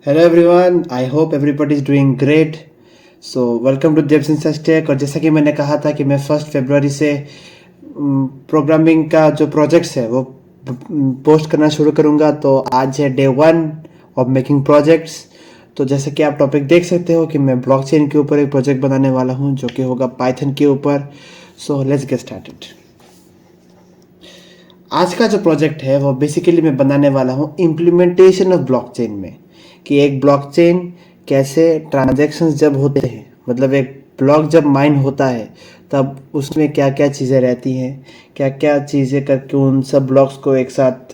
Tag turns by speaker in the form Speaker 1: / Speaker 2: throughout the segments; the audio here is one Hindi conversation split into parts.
Speaker 1: Hello everyone, I hope everybody is doing great. So welcome to देवसिन सस्टेक। और जैसा कि मैंने कहा था कि मैं 1 फरवरी से प्रोग्रामिंग का जो प्रोजेक्ट्स है वो पोस्ट करना शुरू करूँगा। तो आज है डे 1 ऑफ मेकिंग प्रोजेक्ट्स। तो जैसे कि आप टॉपिक देख सकते हो कि मैं ब्लॉकचेन के ऊपर एक प्रोजेक्ट बनाने वाला हूँ जो कि होगा पाइथन के ऊपर। सो लेट्स गेट स्टार्टेड। आज का जो प्रोजेक्ट है वो बेसिकली मैं बनाने वाला हूँ इम्प्लीमेंटेशन ऑफ ब्लॉकचेन में, कि एक ब्लॉकचेन कैसे ट्रांजैक्शंस जब होते हैं, मतलब एक ब्लॉक जब माइन होता है तब उसमें क्या क्या चीज़ें रहती हैं, क्या क्या चीज़ें करके उन सब ब्लॉक्स को एक साथ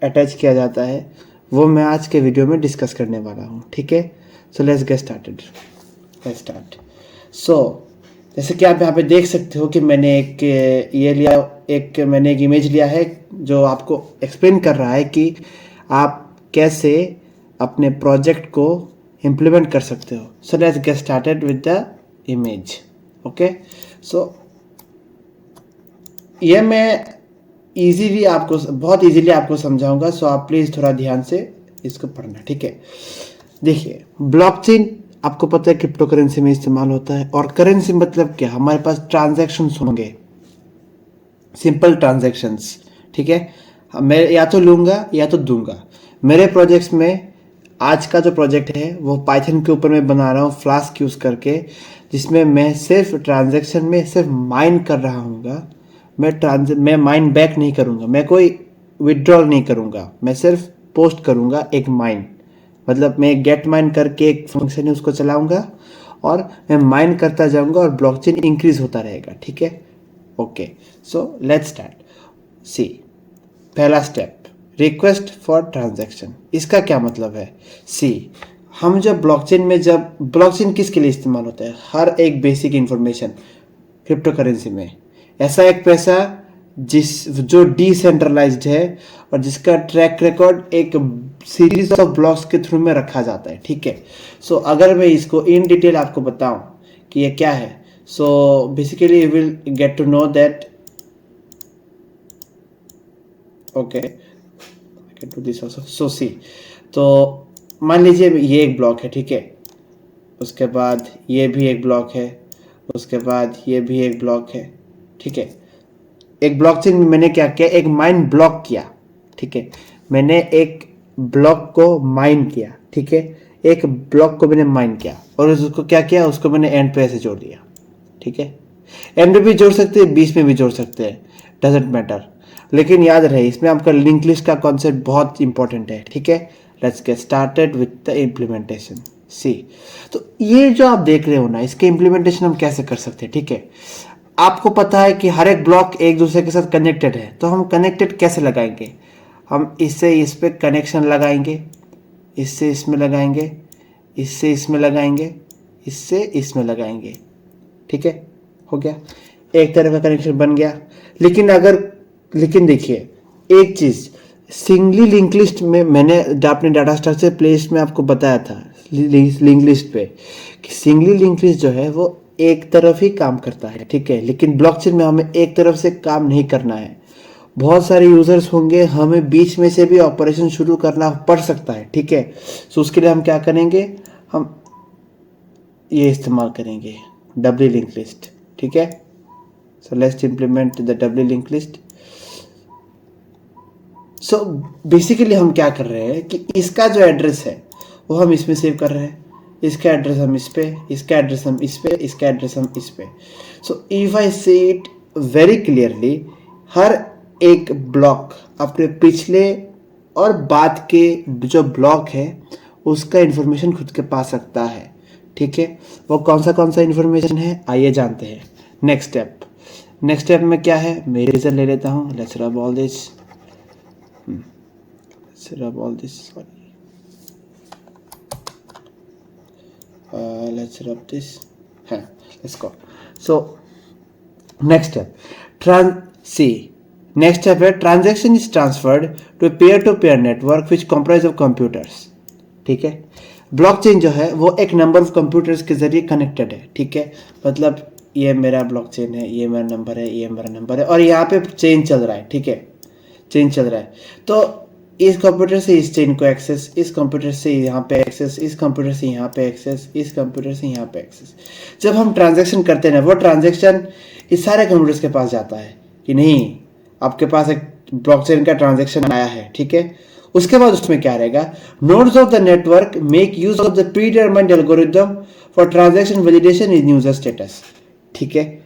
Speaker 1: अटैच किया जाता है, वो मैं आज के वीडियो में डिस्कस करने वाला हूँ। ठीक है, so let's get started. Let's start. So जैसे कि आप यहाँ पे देख सकते हो कि मैंने मैंने एक इमेज लिया है जो आपको एक्सप्लेन कर रहा है कि आप कैसे अपने प्रोजेक्ट को इम्प्लीमेंट कर सकते हो। So let's get started with the image. Okay, so ये मैं बहुत इजीली आपको समझाऊंगा। सो आप प्लीज़ थोड़ा ध्यान से इसको पढ़ना। ठीक है, देखिए ब्लॉकचेन आपको पता है क्रिप्टो करेंसी में इस्तेमाल होता है। और करेंसी मतलब क्या, हमारे पास ट्रांजैक्शंस होंगे, सिंपल ट्रांजैक्शंस। ठीक है, मैं या तो लूँगा या तो दूंगा। मेरे प्रोजेक्ट्स में आज का जो प्रोजेक्ट है वो पाइथन के ऊपर मैं बना रहा हूँ फ्लास्क यूज़ करके, जिसमें मैं सिर्फ ट्रांजैक्शन में सिर्फ माइन कर रहा हूँगा। मैं माइन बैक नहीं करूँगा, मैं कोई विड्रॉल नहीं करूँगा, मैं सिर्फ पोस्ट करूँगा एक माइन। मतलब मैं गेट माइन करके एक फंक्शन है उसको चलाऊँगा और मैं माइन करता जाऊँगा और ब्लॉकचेन इंक्रीज होता रहेगा। ठीक है, ओके, सो लेट्स स्टार्ट। सी, पहला स्टेप, रिक्वेस्ट फॉर ट्रांजैक्शन। इसका क्या मतलब है? सी, हम जब ब्लॉकचेन किसके लिए इस्तेमाल होता है? हर एक बेसिक इंफॉर्मेशन क्रिप्टो करेंसी में ऐसा एक पैसा जो डिसेंट्रलाइज्ड है और जिसका ट्रैक रिकॉर्ड एक सीरीज ऑफ ब्लॉक्स के थ्रू में रखा जाता है। ठीक है, सो अगर मैं इसको इन डिटेल आपको बताऊं कि ये क्या है, so basically you will get to know that. Okay, can do this also. So see, तो मान लीजिए ये एक ब्लॉक है। ठीक है, उसके बाद ये भी एक ब्लॉक है, उसके बाद ये भी एक ब्लॉक है। ठीक है, एक ब्लॉकचेन में मैंने क्या किया, एक माइन ब्लॉक किया। ठीक है, मैंने एक ब्लॉक को माइन किया। ठीक है, एक ब्लॉक को मैंने माइन किया और उसको क्या किया, उसको मैंने एंड पे ऐसे जोड़ दिया। ठीक है, एंड में भी जोड़ सकते हैं, बीच में भी जोड़ सकते हैं, डजेंट मैटर। लेकिन याद रहे इसमें आपका लिंक लिस्ट का कॉन्सेप्ट बहुत इंपॉर्टेंट है। ठीक है, let's get started with the implementation. See, तो ये जो आप देख रहे हो ना, इसके इम्प्लीमेंटेशन हम कैसे कर सकते हैं? ठीक है, आपको पता है कि हर एक ब्लॉक एक दूसरे के साथ कनेक्टेड है, तो हम कनेक्टेड कैसे लगाएंगे? हम इससे इस पे कनेक्शन लगाएंगे, इससे इसमें लगाएंगे, इससे इसमें लगाएंगे, इससे इसमें लगाएंगे। ठीक है, हो गया, एक तरह का कनेक्शन बन गया। लेकिन देखिए एक चीज, सिंगली लिंक लिस्ट में मैंने अपने डाटा स्ट्रक्चर प्लेलिस्ट में आपको बताया था लिंक लिस्ट पे कि सिंगली लिंक लिस्ट जो है वो एक तरफ ही काम करता है। ठीक है, लेकिन ब्लॉकचेन में हमें एक तरफ से काम नहीं करना है, बहुत सारे यूजर्स होंगे, हमें बीच में से भी ऑपरेशन शुरू करना पड़ सकता है। ठीक है, सो उसके लिए हम क्या करेंगे, हम ये इस्तेमाल करेंगे डब्ल्यू लिंक लिस्ट। ठीक है, so let's implement the W link list. So basically हम क्या कर रहे हैं कि इसका जो एड्रेस है वो हम इसमें सेव कर रहे हैं, इसका एड्रेस हम इस पे, इसका एड्रेस हम इस पे, इसका एड्रेस हम इस पे। सो इफ आई से इट वेरी क्लियरली, हर एक ब्लॉक अपने पिछले और बाद के जो ब्लॉक है उसका इंफॉर्मेशन खुद के पास रखता है। ठीक है, वो कौन सा इंफॉर्मेशन है, आइए जानते हैं। नेक्स्ट स्टेप में क्या है, मैं इरेजर ले लेता हूँ। लेट्स रब all this, sorry, let's rub this. Let's go. So next step है transaction is transferred to peer network which comprise of computers. ठीक है, ब्लॉकचेन जो है वो एक नंबर ऑफ कंप्यूटर्स के जरिए कनेक्टेड है। ठीक है, मतलब ये मेरा ब्लॉकचेन है, ये मेरा नंबर है, ये मेरा नंबर है, और यहाँ पे चेन चल रहा है। ठीक है, चेंज चल रहा है। तो इस कंप्यूटर से इस चेन को एक्सेस, इस कंप्यूटर से यहाँ पे एक्सेस, इस कंप्यूटर से यहाँ पे एक्सेस, इस कंप्यूटर से यहाँ पे एक्सेस। जब हम ट्रांजैक्शन करते हैं ना, वो ट्रांजैक्शन इस सारे कंप्यूटर्स के पास जाता है कि नहीं, आपके पास एक ब्लॉकचेन का ट्रांजैक्शन आया है, ठीक है। उसके बाद उसमें क्या रहेगा, nodes of the network make use of the predetermined algorithm for transaction validation in user status, ठीक है।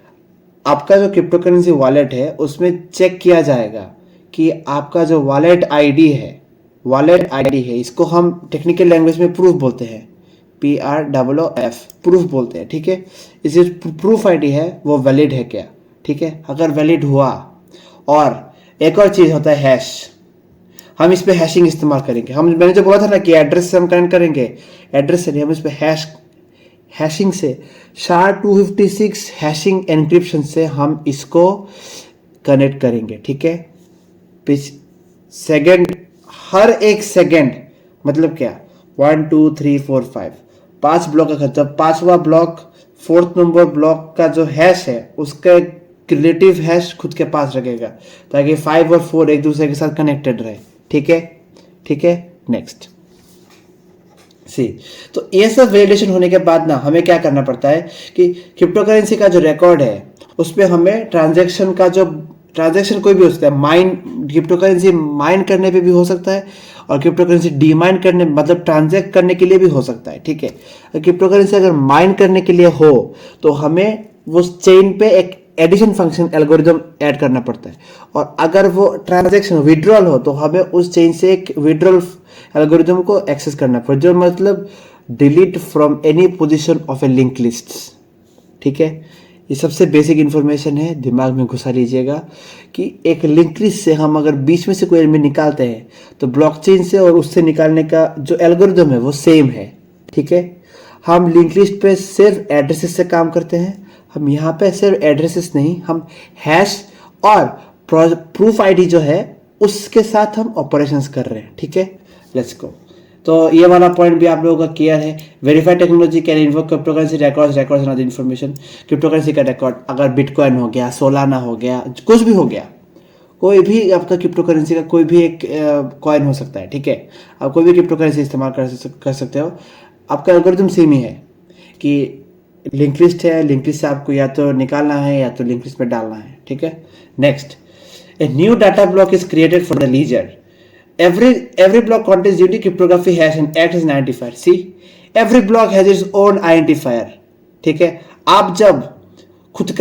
Speaker 1: आपका जो क्रिप्टो करेंसी वॉलेट है उसमें चेक किया जाएगा कि आपका जो वॉलेट आईडी है, इसको हम टेक्निकल लैंग्वेज में प्रूफ बोलते हैं, PROOF, प्रूफ बोलते हैं, ठीक है। इस प्रूफ आईडी है वो वैलिड है क्या, ठीक है। अगर वैलिड हुआ, और एक और चीज होता है हैश, हम इस पे हैशिंग इस्तेमाल करेंगे। मैंने जो बोला था ना कि एड्रेस से हम कनेक्ट करेंगे, एड्रेस से नहीं, हम इस पे हैशिंग से SHA-256 हैशिंग एनक्रिप्शन से हम इसको कनेक्ट करेंगे, ठीक है। सेकेंड, हर एक सेकेंड मतलब क्या, 1 2 3 4 5, 5 ब्लॉक का, जब 5वां ब्लॉक, 4th नंबर ब्लॉक का जो हैश है उसका एक रिलेटिव हैश खुद के पास रखेगा, ताकि 5 और 4 एक दूसरे के साथ कनेक्टेड रहे, ठीक है। नेक्स्ट सी, तो ये सब वैलिडेशन होने के बाद ना हमें क्या करना पड़ता है कि क्रिप्टो करेंसी का जो रिकॉर्ड है उसमें हमें ट्रांजैक्शन कोई भी हो सकता है, क्रिप्टो करेंसी माइन करने पे भी हो सकता है, और क्रिप्टो करेंसी डीमाइन करने मतलब ट्रांजैक्ट करने के लिए भी हो सकता है, ठीक है। क्रिप्टो करेंसी अगर माइन करने के लिए हो तो हमें वो चेन पे एक एडिशन फंक्शन एल्गोरिदम ऐड करना पड़ता है, और अगर वो ट्रांजैक्शन विड्रॉल हो तो हमें उस चेन से एक विड्रॉल एल्गोरिदम को एक्सेस करना पड़ता है, जो मतलब delete from any position of A link list, ठीक है। ये सबसे बेसिक इंफॉर्मेशन है, दिमाग में घुसा लीजिएगा कि एक लिंक लिस्ट से हम अगर बीच में से कोई एलिमेंट निकालते हैं तो ब्लॉकचेन से और उससे निकालने का जो एल्गोरिदम है वो सेम है, ठीक है। हम लिंक लिस्ट पे सिर्फ एड्रेसेस से काम करते हैं, हम यहाँ पे सिर्फ एड्रेसेस नहीं, हम हैश और प्रूफ आईडी जो है उसके साथ हम ऑपरेशंस कर रहे हैं, ठीक है। Let's go. तो ये वाला पॉइंट भी आप लोगों का क्लियर है। Verified technology can invoke crypto currency records and other information. Crypto currency का रिकॉर्ड अगर बिटकॉइन हो गया, सोलाना हो गया, कुछ भी हो गया, कोई भी आपका क्रिप्टो करेंसी का कोई भी एक कॉइन हो सकता है, ठीक है। आप कोई भी क्रिप्टो करेंसी इस्तेमाल कर सकते हो। आपका एल्गोरिथम सेम ही है कि लिंक लिस्ट है, लिंक लिस्ट से आपको या तो निकालना है या तो लिंक लिस्ट में डालना है, ठीक है। Next, a new data block is created for the ledger. Every block contains unique cryptography hash and acts as an identifier. See, every block has its own identifier. ठीक है। आप जब खुद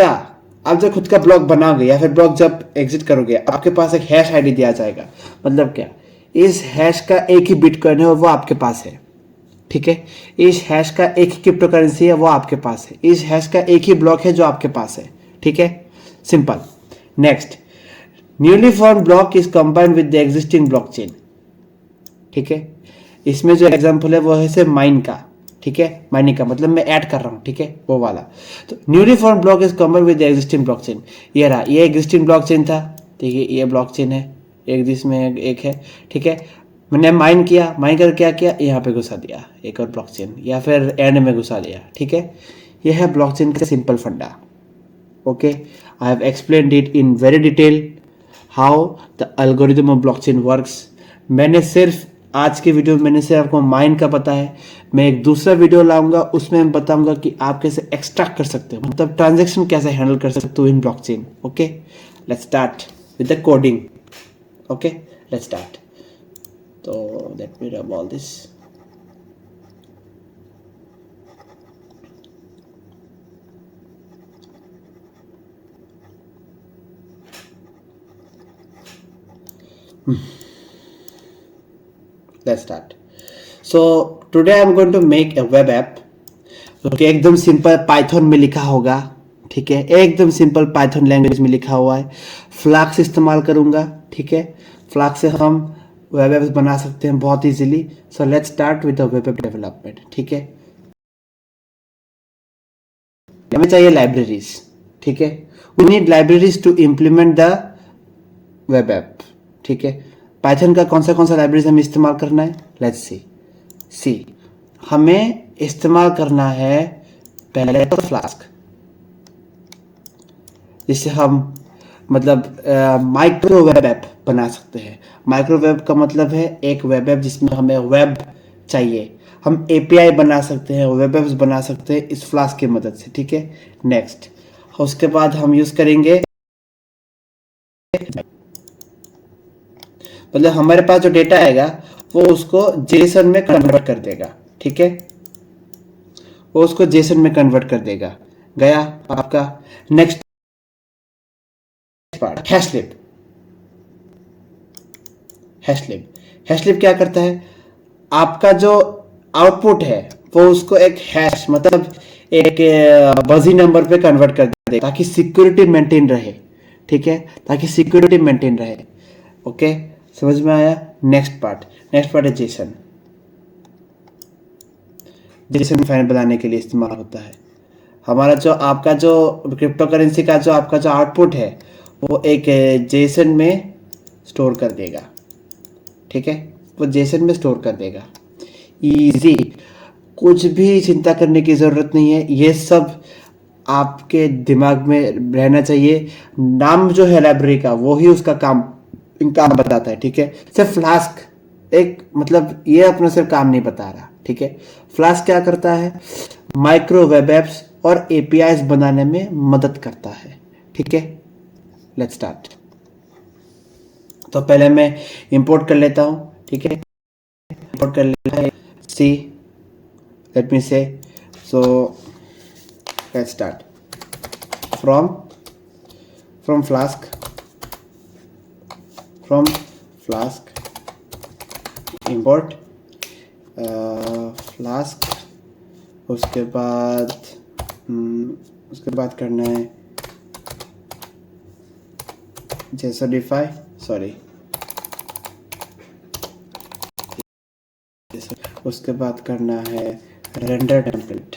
Speaker 1: का ब्लॉक बनाओगे या फिर ब्लॉक जब एग्जिट करोगे, आपके पास एक हैश आईडी दिया जाएगा। मतलब क्या, इस हैश का एक ही बिटकॉइन है और वो आपके पास है, ठीक है। इस हैश का एक ही क्रिप्टो करेंसी है वो आपके पास है। इस हैश का एक ही ब्लॉक है जो आपके पास है, ठीक है। Simple. Next, newly form block is combined with the existing blockchain, ठीक है। इसमें जो एग्जांपल है वो है से माइन का, ठीक है। माइनिंग का मतलब मैं ऐड कर रहा हूं, ठीक है, वो वाला। तो newly form block is combined with the existing blockchain. ये रहा, ये एग्जिस्टिंग ब्लॉकचेन था, ठीक है। ये ब्लॉकचेन है, एक जिसमें एक है, ठीक है। मैंने माइन किया, माइन कर क्या किया, यहाँ पे घुसा दिया एक और ब्लॉकचेन, या फिर एंड में घुसा दिया, ठीक है। यह है ब्लॉकचेन का सिंपल फंडा। Okay, I have explained it in very detail how the algorithm of blockchain works. मैंने सिर्फ आज के वीडियो में मैंने सिर्फ आपको माइन का पता है। मैं एक दूसरा वीडियो लाऊंगा, उसमें मैं बताऊंगा कि आप कैसे एक्सट्रैक्ट कर सकते हो, मतलब ट्रांजैक्शन कैसे हैंडल कर सकते हो इन blockchain. Okay, let's start with the coding. Okay, let's start. तो लेट मी रब all this. Let's start. So today I'm going to make a web app. Okay, एकदम सिंपल पाइथन में लिखा होगा, ठीक है। एकदम सिंपल पाइथन लैंग्वेज में लिखा हुआ है। फ्लास्क इस्तेमाल करूंगा, ठीक है। फ्लास्क से हम वेब एप्स बना सकते हैं बहुत easily. So let's start with the web app development, ठीक है। हमें चाहिए लाइब्रेरीज, ठीक है। We need libraries to implement the web app, ठीक है। पाइथन का कौन सा लाइब्रेरीज हमें इस्तेमाल करना है, लेट्स सी। हमें इस्तेमाल करना है पहले तो फ्लास्क, जिससे हम मतलब माइक्रोवेव ऐप बना सकते हैं। माइक्रोवेव का मतलब है एक वेब ऐप जिसमें हमें वेब चाहिए, हम एपीआई बना सकते हैं, वेब ऐप्स बना सकते हैं इस फ्लास्क की मदद से, ठीक है। नेक्स्ट, उसके बाद हम यूज करेंगे, मतलब हमारे पास जो डेटा आएगा वो उसको जेसन में कन्वर्ट कर देगा, ठीक है, वो उसको जेसन में कन्वर्ट कर देगा। गया आपका नेक्स्ट पार्ट, हैशलिब। हैशलिब हैशलिब क्या करता है, आपका जो आउटपुट है वो उसको एक हैश मतलब एक बजी नंबर पे कन्वर्ट कर दे ताकि सिक्योरिटी मेंटेन रहे, ठीक है, ताकि सिक्योरिटी मेंटेन रहे। ओके, समझ में आया। नेक्स्ट पार्ट है जेसन। जेसन फाइल बनाने के लिए इस्तेमाल होता है। हमारा जो आपका जो क्रिप्टो करेंसी का जो आपका जो आउटपुट है वो एक जेसन में स्टोर कर देगा, ठीक है, वो जेसन में स्टोर कर देगा। इजी, कुछ भी चिंता करने की ज़रूरत नहीं है, ये सब आपके दिमाग में रहना चाहिए। नाम जो है लाइब्रेरी का वो ही उसका काम बताता है, ठीक है। सिर्फ फ्लास्क एक मतलब ये अपना सिर्फ काम नहीं बता रहा, ठीक है। फ्लास्क क्या करता है, माइक्रो वेब एप्स और एपीआईज बनाने में मदद करता है, ठीक है। Let's start. तो पहले मैं इंपोर्ट कर लेता हूँ, ठीक है, इंपोर्ट कर लेता है सी, लेट मी से, सो let's start from flask import flask, उसके बाद करना है जेसोनिफाई, सॉरी, उसके बाद करना है रेंडर टेम्पलेट।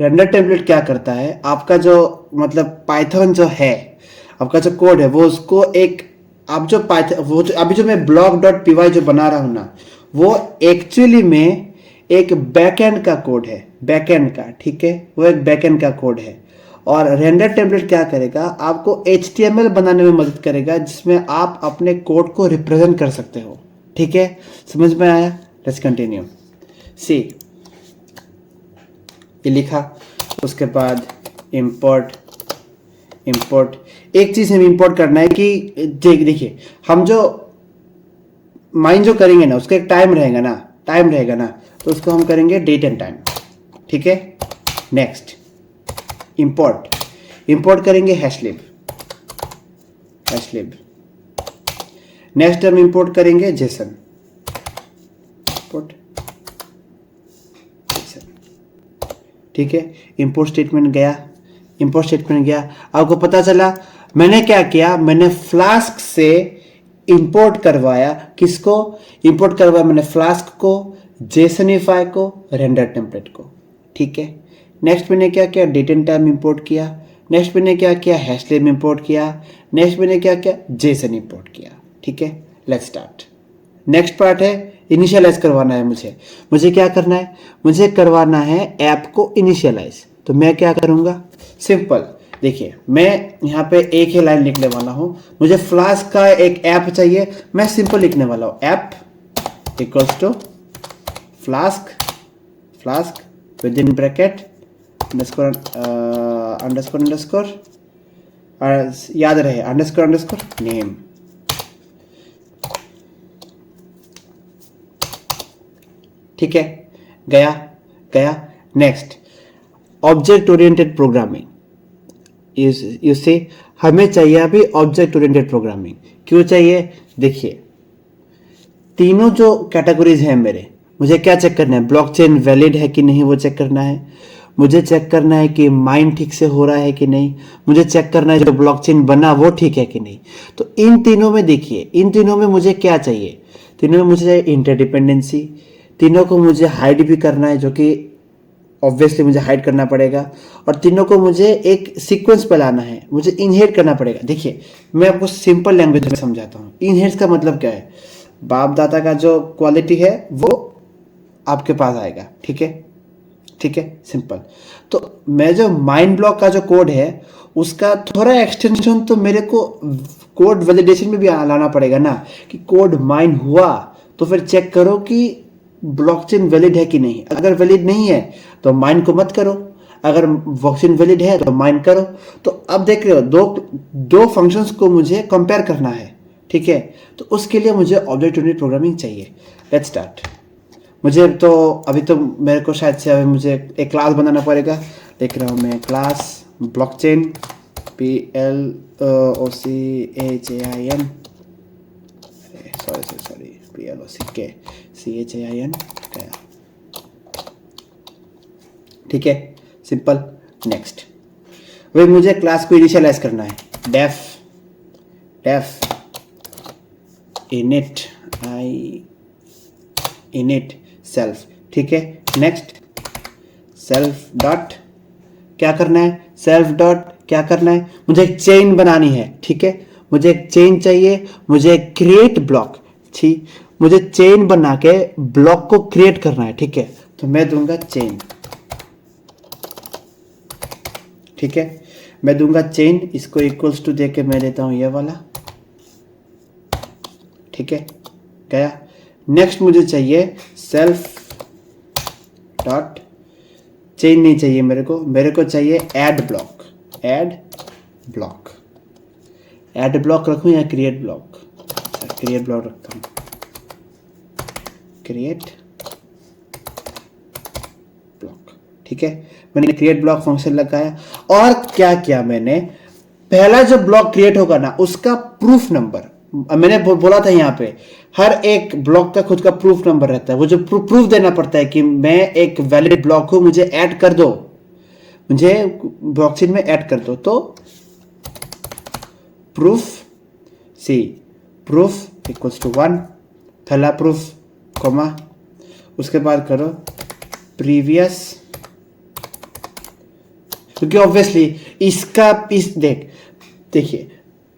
Speaker 1: रेंडर टेम्पलेट क्या करता है, आपका जो मतलब पाइथन जो है, आपका जो कोड है वो उसको एक आप जो पाइथन वो जो अभी जो मैं block.py जो बना रहा हूं ना, वो एक्चुअली में एक बैकएंड का कोड है, बैकएंड का, ठीक है, वो एक बैकएंड का कोड है। और रेंडर टेम्पलेट क्या करेगा, आपको HTML बनाने में मदद करेगा जिसमें आप अपने कोड को रिप्रेजेंट कर सकते हो, ठीक है। समझ में आया। Let's continue. सी ये लिखा, उसके बाद इंपोर्ट एक चीज हमें इंपोर्ट करना है कि देखिए हम जो माइन जो करेंगे ना उसका एक टाइम रहेगा ना, तो उसको हम करेंगे डेट एंड टाइम, ठीक है। नेक्स्ट इंपोर्ट करेंगे हैशलिब। नेक्स्ट हम इंपोर्ट करेंगे जेसन, ठीक है। इंपोर्ट स्टेटमेंट गया, आपको पता चला मैंने क्या किया, मैंने फ्लास्क से इंपोर्ट करवाया, किसको इंपोर्ट करवाया, मैंने फ्लास्क को, जेसनिफाई को, रेंडर टेम्पलेट को, ठीक है। नेक्स्ट मैंने क्या किया, डेट एंड टाइम इंपोर्ट किया। नेक्स्ट मैंने क्या किया, हैशलिब इंपोर्ट किया। नेक्स्ट मैंने क्या किया, जेसन इंपोर्ट किया, ठीक है। Let's start. नेक्स्ट पार्ट है इनिशियलाइज करवाना है मुझे क्या करना है, मुझे करवाना है ऐप को इनिशियलाइज। तो मैं क्या करूंगा, सिंपल, देखिए मैं यहाँ पे एक ही लाइन लिखने वाला हूं, मुझे फ्लास्क का एक ऐप चाहिए, मैं सिंपल लिखने वाला हूं, app equals to Flask with in bracket underscore याद रहे अंडरस्कोर नेम, ठीक है। गया नेक्स्ट, ऑब्जेक्ट ओरिएंटेड प्रोग्रामिंग। यू से हमें चाहिए अभी ऑब्जेक्ट ओरिएंटेड प्रोग्रामिंग। क्यों चाहिए, देखिए तीनों जो कैटेगरीज हैं मेरे, मुझे क्या चेक करना है, ब्लॉकचेन वैलिड है कि नहीं वो चेक करना है, मुझे चेक करना है कि माइन ठीक से हो रहा है कि नहीं, मुझे चेक करना है जो ब्लॉकचेन बना वो ठीक है कि नहीं। तो इन तीनों में देखिए, इन तीनों में मुझे क्या चाहिए, तीनों में मुझे चाहिए इंटरडिपेंडेंसी, तीनों को मुझे हाइड भी करना है जो कि ऑब्वियसली मुझे हाइड करना पड़ेगा, और तीनों को मुझे एक सीक्वेंस पे लाना है, मुझे इनहेरिट करना पड़ेगा। देखिए मैं आपको सिंपल लैंग्वेज में समझाता हूँ, इनहेरिट का मतलब क्या है, बाप दादा का जो क्वालिटी है वो आपके पास आएगा। ठीक है, ठीक है, सिंपल। तो मैं जो माइन ब्लॉक का जो कोड है उसका थोड़ा एक्सटेंशन तो मेरे को कोड वैलिडेशन में भी लाना पड़ेगा ना, कि कोड माइन हुआ तो फिर चेक करो कि ब्लॉकचेन वैलिड है कि नहीं। अगर वैलिड नहीं है तो माइन को मत करो, अगर ब्लॉकचेन वैलिड है तो माइन करो। तो अब देख रहे हो दो फंक्शंस को मुझे कंपेयर करना है। ठीक है, तो उसके लिए मुझे ऑब्जेक्ट ओरिएंटेड प्रोग्रामिंग चाहिए। Let's start. मुझे तो अभी तो मेरे को शायद से अभी मुझे एक क्लास बनाना पड़ेगा। देख रहा हूँ मैं, class blockchain PLOCCHAIN, sorry PLOCKCHAIN। ठीक है, सिंपल। नेक्स्ट, वही मुझे क्लास को इनिशियलाइज करना है। Def init self. ठीक है, नेक्स्ट सेल्फ डॉट क्या करना है, सेल्फ डॉट क्या करना है, मुझे एक चेन बनानी है। ठीक है, मुझे एक चेन चाहिए, मुझे क्रिएट ब्लॉक। ठीक, मुझे चेन बना के ब्लॉक को क्रिएट करना है। ठीक है, तो मैं दूंगा चेन। ठीक है, मैं दूंगा चेन, इसको इक्वल्स टू दे के मैं देता हूं ये वाला। ठीक है, गया। नेक्स्ट मुझे चाहिए सेल्फ डॉट, चेन नहीं चाहिए मेरे को चाहिए ऐड ब्लॉक। ऐड ब्लॉक रखूं या क्रिएट ब्लॉक? क्रिएट ब्लॉक रखता हूं, क्रिएट ब्लॉक। ठीक है, मैंने क्रिएट ब्लॉक फंक्शन लगाया और क्या किया मैंने, पहला जो ब्लॉक क्रिएट होगा ना उसका प्रूफ नंबर, मैंने बोला था यहाँ पे हर एक ब्लॉक का खुद का प्रूफ नंबर रहता है, वो जो प्रूफ देना पड़ता है कि मैं एक वैलिड ब्लॉक हूं, मुझे ऐड कर दो, मुझे ब्लॉकचेन में ऐड कर दो। तो प्रूफ इक्वल्स टू 1, पहला प्रूफ कॉमा, उसके बाद करो प्रीवियस, क्योंकि ऑब्वियसली देखिए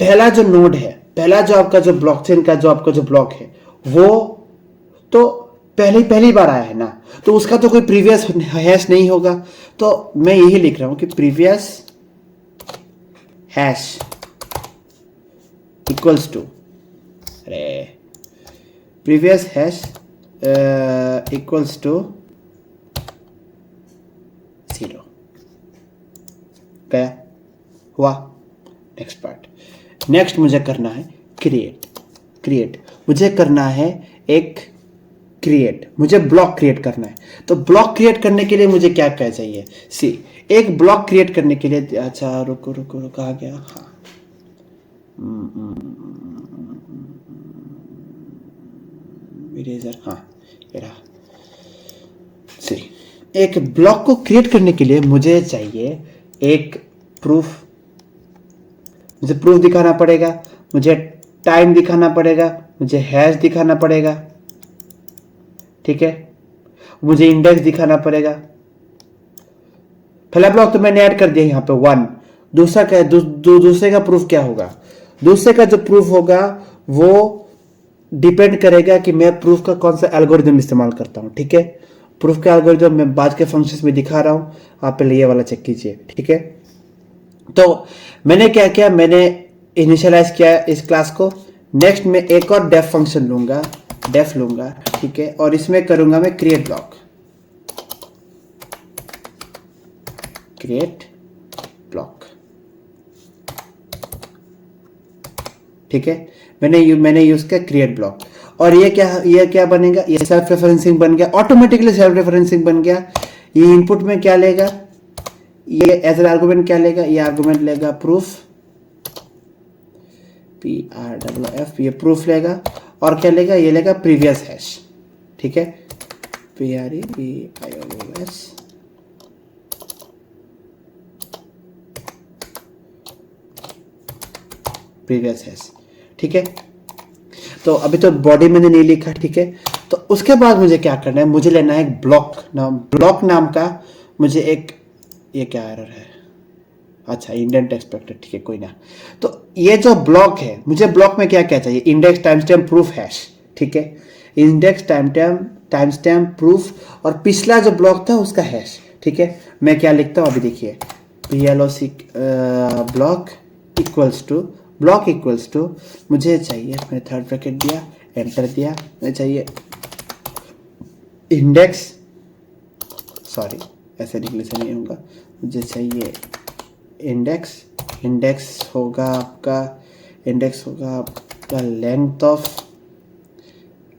Speaker 1: पहला जो नोड है, पहला जो आपका जो ब्लॉकचेन का जो आपका जो ब्लॉक है वो तो पहली बार आया है ना, तो उसका तो कोई प्रीवियस हैश नहीं होगा। तो मैं यही लिख रहा हूं कि previous hash equals to, previous hash equals to 0। गया, हुआ। नेक्स्ट पार्ट, नेक्स्ट मुझे करना है क्रिएट, मुझे करना है एक क्रिएट, मुझे ब्लॉक क्रिएट करना है। तो ब्लॉक क्रिएट करने के लिए मुझे क्या क्या चाहिए, एक ब्लॉक क्रिएट करने के लिए, अच्छा रुको कहाँ गया, हाँ इरेजर, हाँ ये रहा। एक ब्लॉक को क्रिएट करने के लिए मुझे चाहिए एक प्रूफ, मुझे प्रूफ दिखाना पड़ेगा, मुझे टाइम दिखाना पड़ेगा, मुझे हैश दिखाना पड़ेगा। ठीक है, मुझे इंडेक्स दिखाना पड़ेगा। पहला ब्लॉक तो मैंने ऐड कर दिया यहाँ पे 1। दूसरा क्या, दूसरे का प्रूफ क्या होगा, दूसरे का जो प्रूफ होगा वो डिपेंड करेगा कि मैं प्रूफ का कौन सा एल्गोरिथम इस्तेमाल करता हूँ। ठीक है, प्रूफ का एल्गोरिथम मैं बाद के फंक्शंस में दिखा रहा हूँ, आप पहले ये वाला चेक कीजिए। ठीक है, तो मैंने क्या किया, मैंने इनिशियलाइज किया इस क्लास को। नेक्स्ट मैं एक और डेफ फंक्शन लूंगा, ठीक है, और इसमें करूंगा मैं क्रिएट ब्लॉक। ठीक है, मैंने यूज किया क्रिएट ब्लॉक, और ये क्या बनेगा, ये सेल्फ रेफरेंसिंग बन गया, ऑटोमेटिकली सेल्फ रेफरेंसिंग बन गया। ये इनपुट में क्या लेगा, ये एज एन आर्गुमेंट क्या लेगा, ये आर्गुमेंट लेगा प्रूफ, PRFF, ये प्रूफ लेगा, और क्या लेगा, ये लेगा प्रीवियस हैश। ठीक है, PREVIOS, प्रीवियस हैश। ठीक है, तो अभी तो बॉडी मैंने नहीं लिखा। ठीक है, तो उसके बाद मुझे क्या करना है, मुझे लेना है एक ब्लॉक नाम का, मुझे एक, ये क्या एरर है, अच्छा इंडेंट एक्सपेक्टेड। ठीक है, कोई ना। तो ये जो ब्लॉक है, मुझे ब्लॉक में क्या क्या चाहिए, index, time stamp, proof, hash. ठीक है, इंडेक्स, टाइम स्टैम्प, प्रूफ, और पिछला जो ब्लॉक था उसका हैश। ठीक है, मैं क्या लिखता हूँ अभी देखिए, PLOC ब्लॉक इक्वल्स टू मुझे चाहिए, मैंने थर्ड ब्रैकेट दिया, एंटर दिया, मुझे चाहिए इंडेक्स, सॉरी ऐसे लिखने से नहीं होगा, मुझे चाहिए इंडेक्स होगा आपका लेंथ ऑफ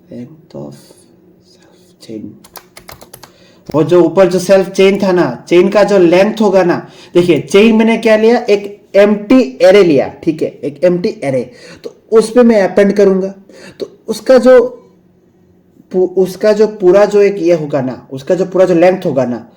Speaker 1: सेल्फ चेन। वो जो ऊपर जो सेल्फ चेन था ना, चेन का जो लेंथ होगा ना, देखिए चेन मैंने क्या लिया, एक एम्प्टी एरे लिया। ठीक है, एक एम्प्टी एरे, तो उस पे मैं अपेंड करूंगा, तो उसका जो पूरा जो एक ये होगा ना, उसका जो पूरा जो लेंथ होगा ना,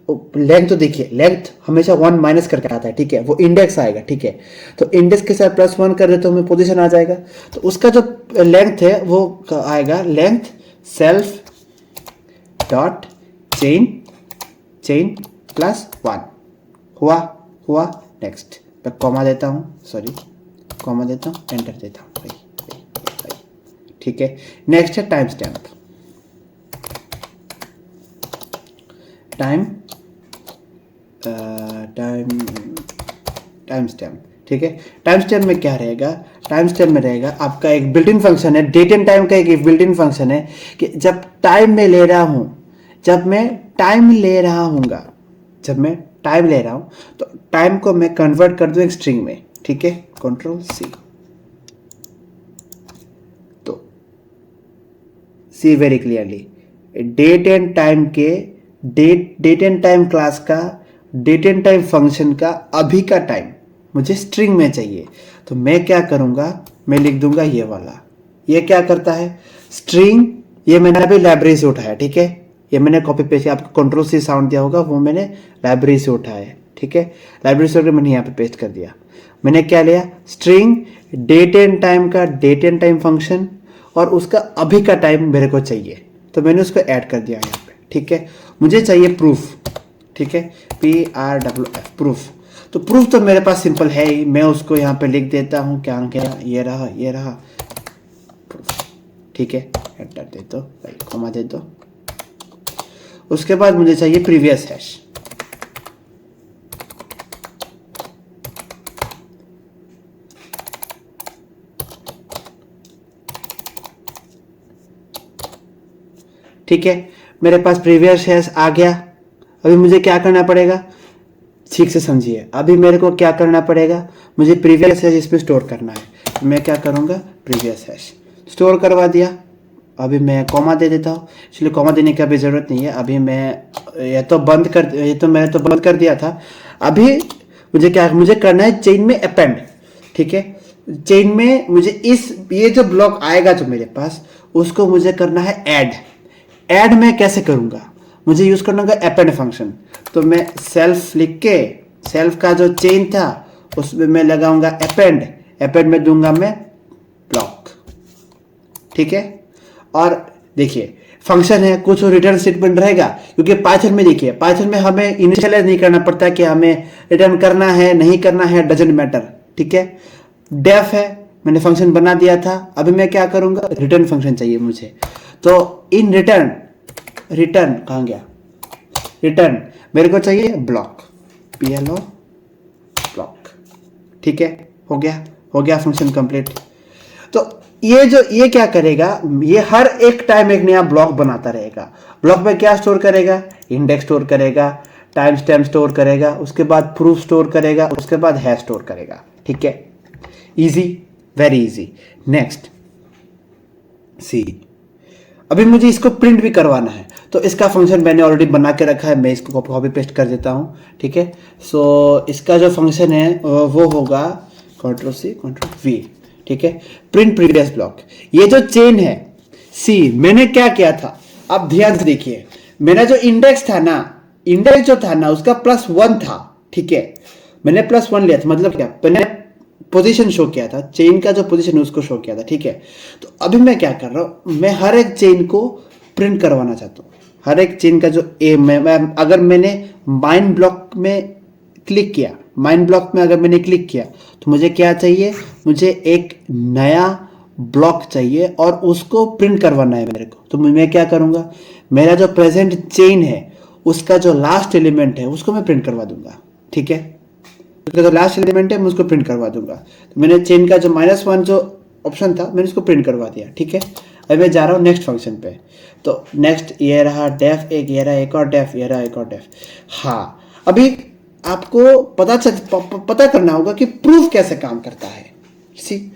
Speaker 1: लेंथ तो देखिए, लेंथ हमेशा 1 माइनस करके आता है। ठीक है, वो इंडेक्स आएगा। ठीक है, तो इंडेक्स के साथ +1 कर दे तो हमें पोजीशन आ जाएगा। तो उसका जो लेंथ है वो आएगा लेंथ सेल्फ डॉट चेन +1 हुआ। नेक्स्ट मैं कॉमा देता हूँ, एंटर देता हूँ भाई। ठीक है, नेक्स्ट है टाइम स्टैम्प। Time stamp. ठीक है, टाइम स्टैम्प में क्या रहेगा, टाइम स्टैम्प में रहेगा आपका एक बिल्ट इन फंक्शन है, डेट एंड टाइम का एक बिल्ट इन फंक्शन है कि जब मैं टाइम ले रहा हूँ तो टाइम को मैं कन्वर्ट कर दूं एक स्ट्रिंग में। ठीक है, Ctrl+C, तो see very clearly date and time class का डेट एंड टाइम फंक्शन का अभी का टाइम मुझे स्ट्रिंग में चाहिए। तो मैं क्या करूंगा, मैं लिख दूंगा ये वाला, ये क्या करता है स्ट्रिंग, ये मैंने अभी लाइब्रेरी से उठाया। ठीक है, ये मैंने कॉपी पेस्ट, आपको Ctrl+C साउंड दिया होगा, वो मैंने लाइब्रेरी से उठाया है। ठीक है, लाइब्रेरी से मैंने यहाँ पे पेस्ट कर दिया। मैंने क्या लिया, स्ट्रिंग डेट एंड टाइम का डेट एंड टाइम फंक्शन, और उसका अभी का टाइम मेरे को चाहिए, तो मैंने उसको ऐड कर दिया यहाँ पे। ठीक है, मुझे चाहिए प्रूफ। ठीक है, PROOF प्रूफ। तो प्रूफ तो मेरे पास सिंपल है ही, मैं उसको यहाँ पे लिख देता हूँ, क्या ये रहा प्रूफ। ठीक है, एंटर दे दो भाई, कॉमा दे दो। उसके बाद मुझे चाहिए प्रीवियस हैश। ठीक है, मेरे पास प्रीवियस हैश आ गया। अभी मुझे क्या करना पड़ेगा, ठीक से समझिए, अभी मेरे को क्या करना पड़ेगा, मुझे प्रीवियस हैश इसमें स्टोर करना है। मैं क्या करूंगा, प्रीवियस हैश स्टोर करवा दिया। अभी मैं कॉमा दे देता हूँ, इसलिए कॉमा देने की अभी ज़रूरत नहीं है। अभी मैं मैंने तो बंद कर दिया था। अभी मुझे करना है चेन में अपेंड। ठीक है, चेन में मुझे ये जो ब्लॉक आएगा जो मेरे पास, उसको मुझे करना है ऐड में कैसे करूँगा, मुझे यूज़ करना होगा अपेंड फंक्शन। तो मैं सेल्फ लिख के, सेल्फ का जो चेन था उसमें मैं लगाऊंगा अपेंड में दूंगा मैं ब्लॉक। ठीक है, और देखिए फंक्शन है, कुछ रिटर्न स्टेटमेंट रहेगा, क्योंकि पाइथन में देखिए, पाइथन में हमें इनिशियलाइज नहीं करना पड़ता कि हमें रिटर्न करना है नहीं करना है, डजंट मैटर। ठीक है, डेफ है, मैंने फंक्शन बना दिया था। अभी मैं क्या करूंगा, रिटर्न फंक्शन चाहिए मुझे। तो इन रिटर्न कहाँ गया, रिटर्न मेरे को चाहिए ब्लॉक, PLO ब्लॉक। ठीक है, हो गया फंक्शन कंप्लीट। तो ये क्या करेगा, ये हर एक टाइम एक नया ब्लॉक बनाता रहेगा। ब्लॉक में क्या स्टोर करेगा, इंडेक्स स्टोर करेगा, टाइम स्टैम्प स्टोर करेगा, उसके बाद प्रूफ स्टोर करेगा, उसके बाद हैश स्टोर करेगा। ठीक है, इजी, वेरी इजी। नेक्स्ट सी, अभी मुझे इसको प्रिंट भी करवाना है, तो इसका फंक्शन मैंने ऑलरेडी बना के रखा है, मैं इसको कॉपी पेस्ट कर देता हूँ। ठीक है, सो इसका जो फंक्शन है वो होगा Ctrl+C Ctrl+V। ठीक है, प्रिंट प्रीवियस ब्लॉक। ये जो चेन है सी, मैंने क्या किया था, अब ध्यान से देखिए, मेरा जो इंडेक्स जो था ना उसका +1 था। ठीक है, मैंने +1 लिया था, मतलब क्या, मैंने पोजीशन शो किया था, चेन का जो पोजीशन है उसको शो किया था। ठीक है, तो अभी मैं क्या कर रहा हूं, मैं हर एक चेन को प्रिंट करवाना चाहता हूं। हर एक चेन का जो अगर मैंने माइन ब्लॉक में क्लिक किया, तो मुझे क्या चाहिए, मुझे एक नया ब्लॉक चाहिए और उसको प्रिंट करवाना है मेरे को। तो मैं क्या करूंगा, मेरा जो प्रेजेंट चेन है उसका जो लास्ट एलिमेंट है उसको मैं प्रिंट करवा दूंगा, ठीक है। उसका जो लास्ट एलिमेंट है मैं उसको प्रिंट करवा दूंगा। तो मैंने चेन का जो -1 जो ऑप्शन था मैंने उसको प्रिंट करवा दिया, ठीक है। अब मैं जा रहा हूँ नेक्स्ट फंक्शन पे। तो नेक्स्ट ये रहा डेफ एक, ये रहा एक और डेफ, ये रहा एक और डेफ। हाँ, अभी आपको पता करना होगा कि प्रूफ कैसे काम करता है। सी,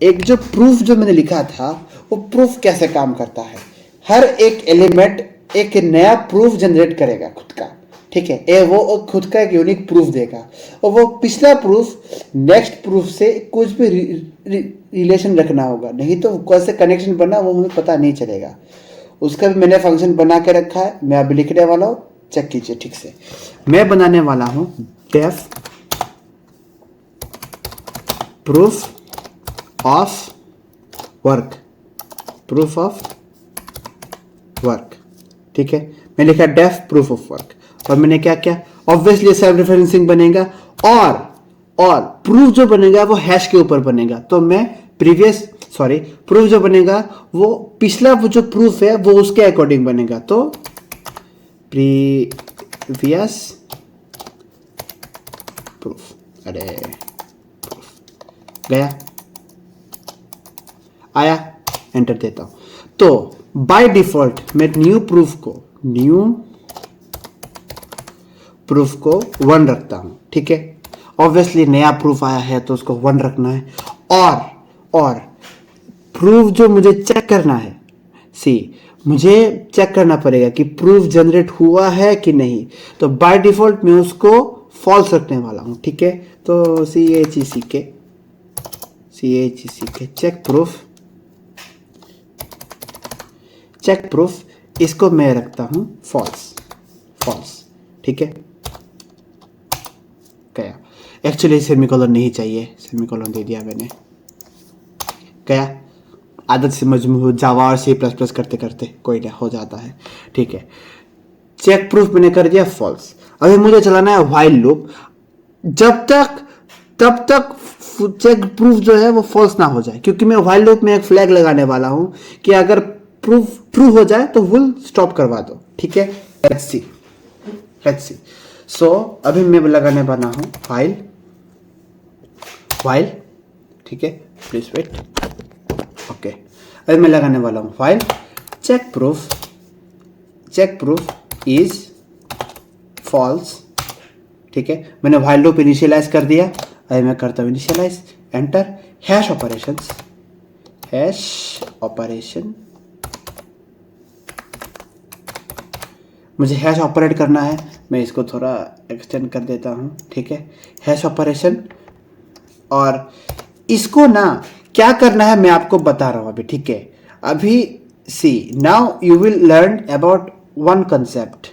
Speaker 1: एक जो प्रूफ जो मैंने लिखा था वो प्रूफ कैसे काम करता है। हर एक एलिमेंट एक नया प्रूफ जनरेट करेगा खुद का, ठीक है। वो खुद का एक यूनिक प्रूफ देगा और वो पिछला प्रूफ नेक्स्ट प्रूफ से कुछ भी रिलेशन रखना होगा, नहीं तो कैसे कनेक्शन बना वो हमें पता नहीं चलेगा। उसका भी मैंने फंक्शन बना के रखा है, मैं अभी लिखने वाला हूँ, चेक कीजिए ठीक से। मैं बनाने वाला हूँ def proof of work, proof of work, ठीक है। मैं लिखा डेफ प्रूफ ऑफ वर्क और मैंने क्या किया, ऑब्वियसली सेल्फ रेफरेंसिंग बनेगा और प्रूफ जो बनेगा वो हैश के ऊपर बनेगा। तो मैं प्रूफ जो बनेगा वो पिछला वो जो प्रूफ है वो उसके अकॉर्डिंग बनेगा। तो प्रीवियस प्रूफ, प्रूफ गया, आया, एंटर देता हूं। तो बाय डिफॉल्ट मैं न्यू प्रूफ को 1 रखता हूं, ठीक है। ऑब्वियसली नया प्रूफ आया है तो उसको 1 रखना है। और प्रूफ जो मुझे चेक करना है, मुझे चेक करना पड़ेगा कि प्रूफ जनरेट हुआ है कि नहीं। तो बाय डिफॉल्ट मैं उसको फॉल्स रखने वाला हूं, ठीक है। तो CHECK चेक प्रूफ इसको मैं रखता हूं फॉल्स, ठीक है। गया, एक्चुअली सेमीकोलन नहीं चाहिए, सेमीकोलन दे दिया मैंने, गया। आदत से मजबूर जावा और C++ करते करते कोई ना हो जाता है, ठीक है। चेक प्रूफ मैंने कर दिया फॉल्स। अभी मुझे चलाना है व्हाइल लूप तब तक चेक प्रूफ जो है वो फॉल्स ना हो जाए, क्योंकि मैं व्हाइल लूप में एक फ्लैग लगाने वाला हूं कि अगर प्रूफ ट्रू हो जाए तो फुल स्टॉप करवा दो, ठीक है। लेट्स सी। सो अभी मैं लगाने वाला हूं व्हाइल, ठीक है। Please wait, okay. अभी मैं लगाने वाला हूं while check proof is false, ठीक है। मैंने व्हाइल लूप इनिशियलाइज कर दिया। अभी मैं करता हूं इनिशियलाइज, एंटर, हैश ऑपरेशन। मुझे हैश ऑपरेट करना है, मैं इसको थोड़ा एक्सटेंड कर देता हूं, ठीक है। हैश ऑपरेशन, और इसको ना क्या करना है मैं आपको बता रहा हूं अभी, ठीक है। अभी now you will learn about one concept.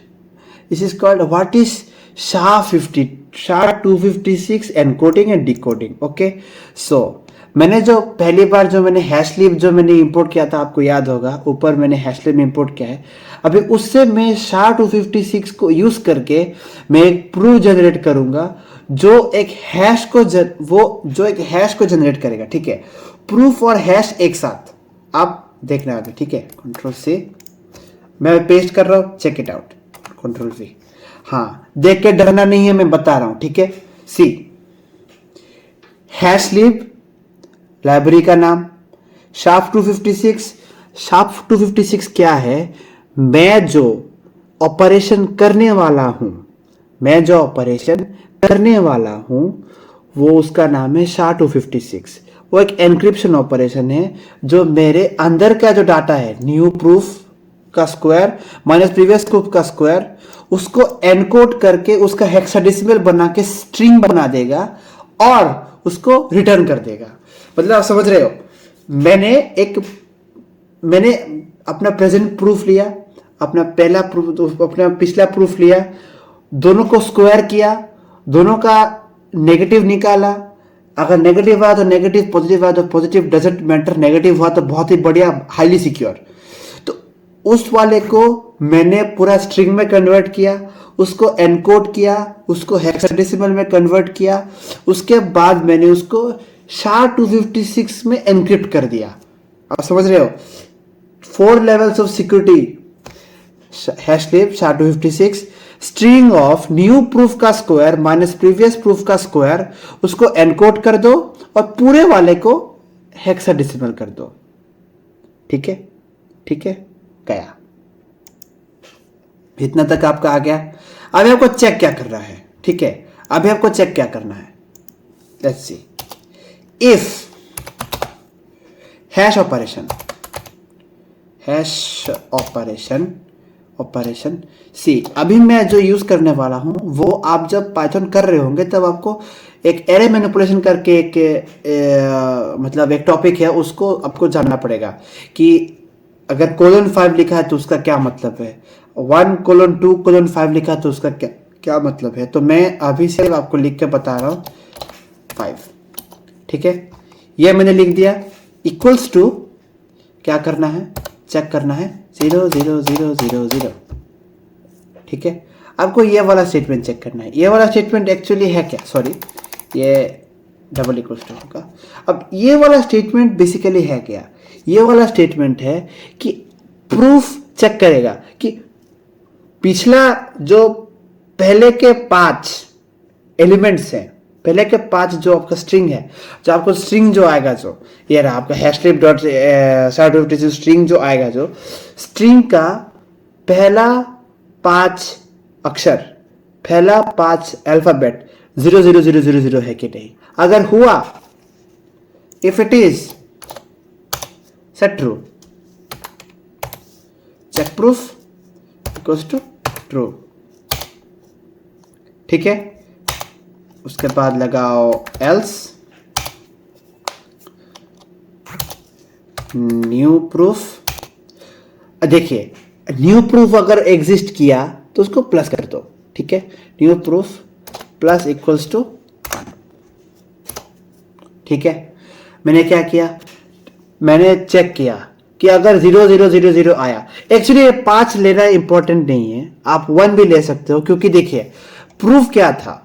Speaker 1: This is called what is SHA-256 encoding and decoding, okay. So मैंने जो पहली बार जो मैंने हैशलिब जो मैंने इंपोर्ट किया था, आपको याद होगा, ऊपर मैंने हैशलिब इंपोर्ट किया है। अभी उससे मैं SHA-256 को यूज करके मैं एक प्रूफ जनरेट करूंगा जो एक हैश को जनरेट करेगा, ठीक है। प्रूफ और हैश एक साथ आप देखना अभी, ठीक है। कंट्रोल C, मैं पेस्ट कर रहा हूं, check it out, control V। हाँ, देख के डरना नहीं है, मैं बता रहा हूं, ठीक है। हैशलिब लाइब्रेरी का नाम, SHA-256 क्या है, मैं जो ऑपरेशन करने वाला हूं वो उसका नाम है SHA-256। वो एक एनक्रिप्शन ऑपरेशन है जो मेरे अंदर का जो डाटा है, न्यू प्रूफ का स्क्वायर माइनस प्रीवियस प्रूफ का स्क्वायर, उसको एनकोड करके उसका हेक्साडेसिमल बना के स्ट्रिंग बना देगा और उसको रिटर्न कर देगा। मतलब आप समझ रहे हो, मैंने अपना प्रेजेंट प्रूफ लिया, अपना पिछला प्रूफ लिया, दोनों को स्क्वायर किया, दोनों का नेगेटिव निकाला। अगर नेगेटिव आया तो नेगेटिव, पॉजिटिव आया तो पॉजिटिव, डजंट मैटर। नेगेटिव हुआ तो बहुत ही बढ़िया, हाईली सिक्योर। तो उस वाले को मैंने पूरा स्ट्रिंग में कन्वर्ट किया, उसको एनकोड किया, उसको हेक्साडेसिमल में कन्वर्ट किया। उसके बाद मैंने उसको SHA-256 में एनक्रिप्ट कर दिया। आप समझ रहे हो, 4 levels of security, hashlib SHA-256, string of new proof का स्क्वायर माइनस प्रीवियस प्रूफ का स्क्वायर, उसको एनकोड कर दो और पूरे वाले को हेक्साडेसिमल कर दो। ठीक है, ठीक है, गया। इतना तक आपका आ गया। अभी आपको चेक क्या करना है, ठीक है, अभी आपको चेक क्या करना है, let's see. If hash operation see, अभी मैं जो यूज करने वाला हूं वो आप जब पाइथन कर रहे होंगे तब आपको एक एरे मैनिपुलेशन करके एक मतलब एक टॉपिक है, उसको आपको जानना पड़ेगा कि अगर :5 लिखा है तो उसका क्या मतलब है, 1:2:5 लिखा है तो उसका क्या मतलब है। तो मैं अभी से आपको लिख के बता रहा हूं 5, ठीक है, ये मैंने लिख दिया। इक्वल्स टू क्या करना है, चेक करना है 0 0 0 0 0, ठीक है। आपको ये वाला स्टेटमेंट चेक करना है। ये वाला स्टेटमेंट एक्चुअली है क्या, सॉरी, ये डबल इक्वल्स टू होगा। अब ये वाला स्टेटमेंट बेसिकली है क्या, ये वाला स्टेटमेंट है कि प्रूफ चेक करेगा कि पिछला जो पहले के 5 एलिमेंट्स हैं, पहले के 5 जो आपका स्ट्रिंग है, जो आपको स्ट्रिंग जो आएगा, जो ये रहा आपका hashlib.SHA-256 स्ट्रिंग जो आएगा, जो स्ट्रिंग का पहला 5 अक्षर, पहला 5 अल्फाबेट 0 0 0 0 0 है कि नहीं। अगर हुआ, if it is set true, check proof equals to true, ठीक है। उसके बाद लगाओ एल्स न्यू प्रूफ। देखिए, न्यू प्रूफ अगर एग्जिस्ट किया तो उसको प्लस कर दो, ठीक है। New proof plus equals to 1, ठीक है। मैंने क्या किया, मैंने चेक किया कि अगर 0 0 0 0 आया, एक्चुअली 5 लेना इंपॉर्टेंट नहीं है, आप 1 भी ले सकते हो, क्योंकि देखिए प्रूफ क्या था,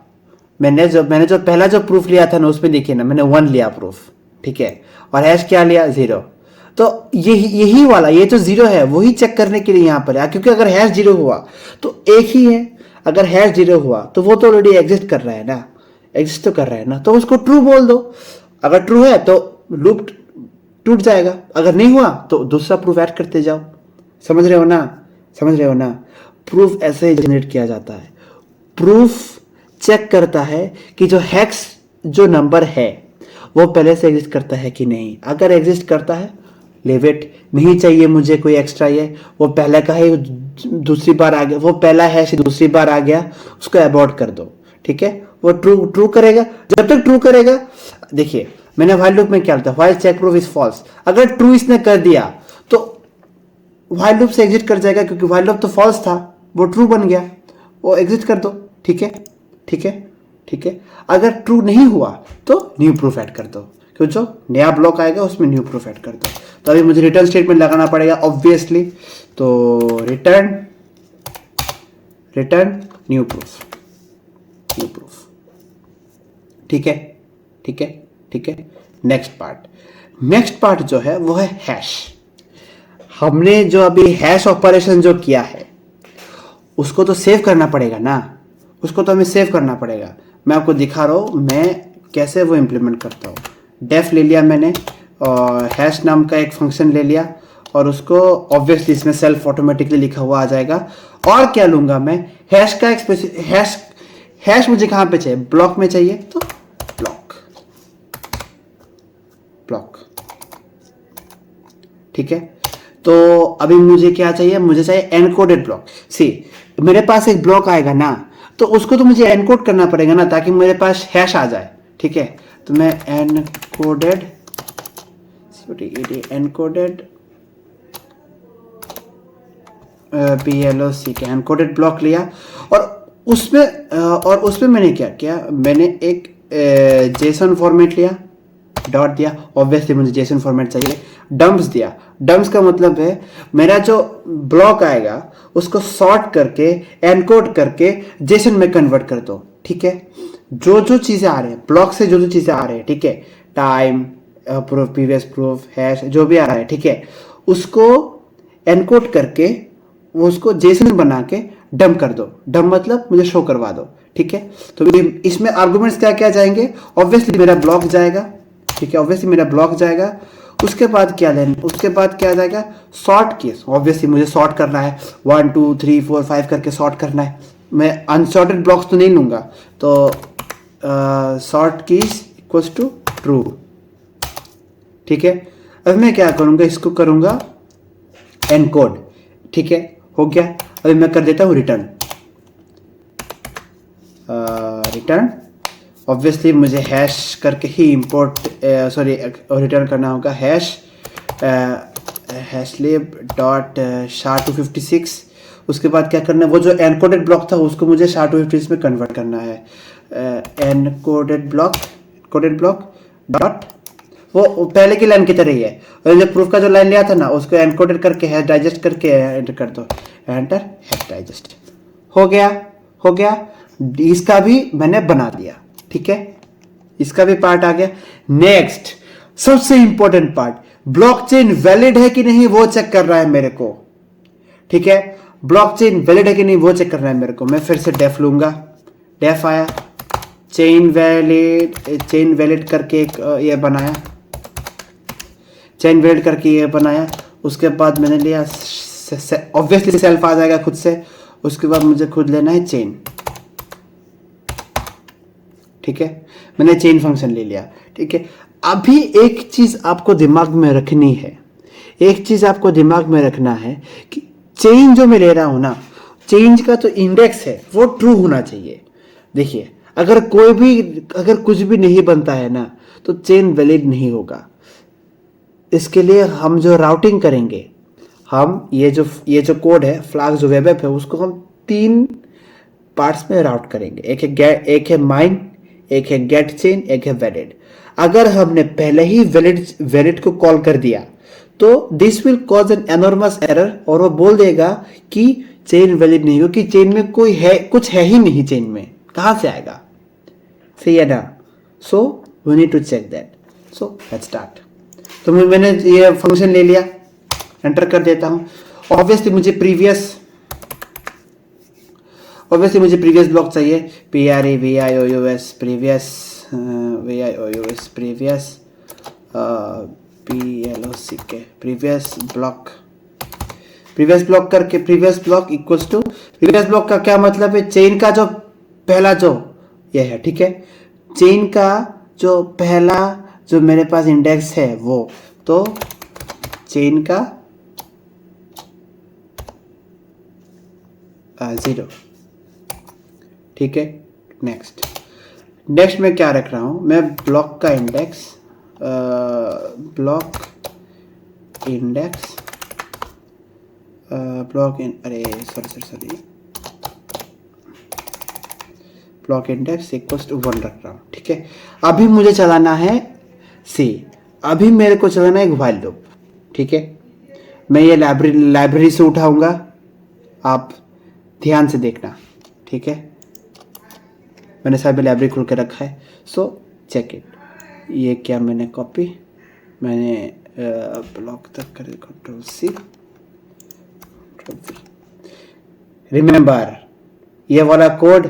Speaker 1: मैंने जो पहला जो प्रूफ लिया था ना, उसमें देखिए ना, मैंने 1 लिया प्रूफ, ठीक है, और हैश क्या लिया 0। तो यही वाला, ये जो 0 है वही चेक करने के लिए यहाँ पर है, क्योंकि अगर हैश 0 हुआ तो एक ही है, अगर हैश 0 हुआ तो वो तो ऑलरेडी एग्जिस्ट कर रहा है ना, एग्जिस्ट तो कर रहा है ना, तो उसको ट्रू बोल दो। अगर ट्रू है तो लूप टूट जाएगा, अगर नहीं हुआ तो दूसरा प्रूफ ऐड करते जाओ। समझ रहे हो ना, समझ रहे हो ना। प्रूफ ऐसे ही जनरेट किया जाता है। प्रूफ चेक करता है कि जो हेक्स जो नंबर है वो पहले से एग्जिस्ट करता है कि नहीं। अगर एग्जिस्ट करता है लीव इट, नहीं चाहिए मुझे कोई एक्स्ट्रा, ये वो पहले का है, दूसरी बार आ गया, वो पहला है दूसरी बार आ गया, उसको अबॉर्ट कर दो, ठीक है। वो ट्रू करेगा, जब तक ट्रू करेगा। देखिए मैंने व्हाइल लूप में क्या होता है, while check proof is false, अगर ट्रू इसने कर दिया तो व्हाइल लूप से एग्जिट कर जाएगा, क्योंकि व्हाइल लूप तो फॉल्स था, वो ट्रू बन गया, वो एग्जिट कर दो, ठीक है, ठीक है, ठीक है। अगर ट्रू नहीं हुआ तो न्यू प्रूफ ऐड कर दो, क्योंकि जो नया ब्लॉक आएगा उसमें न्यू प्रूफ ऐड कर दो। तो अभी मुझे रिटर्न स्टेटमेंट लगाना पड़ेगा ऑब्वियसली, तो रिटर्न न्यू प्रूफ, ठीक है, ठीक है, ठीक है। नेक्स्ट पार्ट जो है वो है हैश। हमने जो अभी हैश ऑपरेशन जो किया है उसको तो सेव करना पड़ेगा ना, उसको तो हमें सेव करना पड़ेगा। मैं आपको दिखा रहा हूँ मैं कैसे वो इम्प्लीमेंट करता हूँ। डेफ ले लिया मैंने, और हैश नाम का एक फंक्शन ले लिया, और उसको ऑब्वियसली इसमें सेल्फ ऑटोमेटिकली लिखा हुआ आ जाएगा। और क्या लूंगा मैं, हैश का एक हैश मुझे कहाँ पे चाहिए, ब्लॉक में चाहिए, तो ब्लॉक, ठीक है। तो अभी मुझे क्या चाहिए, मुझे चाहिए एनकोडेड ब्लॉक। सी, मेरे पास एक ब्लॉक आएगा ना, तो उसको तो मुझे एनकोड करना पड़ेगा ना, ताकि मेरे पास हैश आ जाए, ठीक है। तो मैं एनकोडेड PLOC के एनकोडेड ब्लॉक लिया, और उसमें मैंने क्या किया, मैंने एक जेसन फॉर्मेट लिया, डॉट दिया, ऑब्वियसली मुझे जेसन फॉर्मेट चाहिए, डम्प्स दिया। डम्प्स का मतलब है मेरा जो ब्लॉक आएगा उसको सॉर्ट करके एनकोड करके जेसन में कन्वर्ट कर दो, ठीक है। जो चीजें आ रहे हैं ब्लॉक से, जो चीजें आ रहे हैं, ठीक है, time, proof, previous proof, hash, जो भी आ रहा है, ठीक है, उसको एनकोड करके वो उसको जेसन बना के डंप कर दो। डंप मतलब मुझे शो करवा दो, ठीक है। तो इसमें आर्गुमेंट्स क्या क्या जाएंगे, ऑब्वियसली मेरा ब्लॉक जाएगा, ठीक है, ऑब्वियसली मेरा ब्लॉक जाएगा। उसके बाद क्या लेना, उसके बाद क्या जाएगा, सॉर्ट केस, ऑब्वियसली मुझे सॉर्ट करना है, 1 2 3 4 5 करके सॉर्ट करना है। मैं अनसॉर्टेड ब्लॉक्स तो नहीं लूंगा, तो sort keys equals to true, ठीक है। अब मैं क्या करूंगा, इसको करूंगा एनकोड, ठीक है, हो गया। अभी मैं कर देता हूं रिटर्न, रिटर्न। ऑब्वियसली मुझे हैश करके ही इंपोर्ट सॉरी रिटर्न करना होगा, हैशलेब डॉट SHA-256। उसके बाद क्या करना है, वो जो एनकोडेड ब्लॉक था उसको मुझे SHA-256 में कन्वर्ट करना है। एनकोडेड ब्लॉक डॉट, वो पहले की लाइन की तरह ही है, और जो प्रूफ का जो लाइन लिया था ना उसको एनकोडेड करके हैश डाइजेस्ट करके एंटर कर दो, एंटर हैश डाइजेस्ट, हो गया। इसका भी मैंने बना दिया, ठीक है, इसका भी पार्ट आ गया। नेक्स्ट सबसे इंपॉर्टेंट पार्ट, ब्लॉकचेन वैलिड है कि नहीं वो चेक कर रहा है मेरे को, ठीक है, ब्लॉकचेन वैलिड है कि नहीं वो चेक कर रहा है मेरे को। मैं फिर से डेफ लूंगा, डेफ आया, चेन वैलिड करके एक ये बनाया, चेन वैलिड करके ये बनाया। उसके बाद मैंने लिया, ऑब्वियसली सेल्फ आ जाएगा खुद से। उसके बाद मुझे खुद लेना है चेन, ठीक है, मैंने चेन फंक्शन ले लिया, ठीक है। अभी एक चीज आपको दिमाग में रखनी है, एक चीज आपको दिमाग में रखना है कि चेन जो मैं ले रहा हूं ना, चेंज का जो इंडेक्स है वो ट्रू होना चाहिए। देखिए, अगर कुछ भी नहीं बनता है ना तो चेन वैलिड नहीं होगा। इसके लिए हम जो राउटिंग करेंगे, हम ये जो कोड है, फ्लैग जो वेब ऐप है, उसको हम 3 पार्ट्स में राउट करेंगे। एक है माइन, एक है गेट चेन, एक है वैलिड। अगर हमने पहले ही वैलिड को कॉल कर दिया तो this will cause an enormous error, और वो बोल देगा कि चेन वैलिड नहीं, क्योंकि चेन में कुछ है ही नहीं, चेन में कहां से आएगा, सही है ना। So we need to check that. So let's start. तो मैंने ये फंक्शन ले लिया, एंटर कर देता हूं। ऑब्वियसली मुझे प्रीवियस ब्लॉक चाहिए, PREVIOUS previous, VIOUS previous, PLOCK previous block करके, previous block equals to, previous block का क्या मतलब है, चेन का जो पहला जो ये है, ठीक है, चेन का जो पहला जो मेरे पास इंडेक्स है वो, तो चेन का 0, ठीक है। नेक्स्ट मैं क्या रख रहा हूं, मैं ब्लॉक का index, block index equals to 1 रख रहा हूं, ठीक है। अभी मुझे चलाना है सी, अभी मेरे को चलाना है व्हाइल लूप, ठीक है। मैं ये लाइब्रेरी से उठाऊंगा, आप ध्यान से देखना, ठीक है। मैंने साइड में लाइब्रेरी खोल के रखा है, सो चेक इट। ये क्या मैंने कॉपी, मैंने ब्लॉक तक कर, Ctrl+C। रिमेंबर ये वाला कोड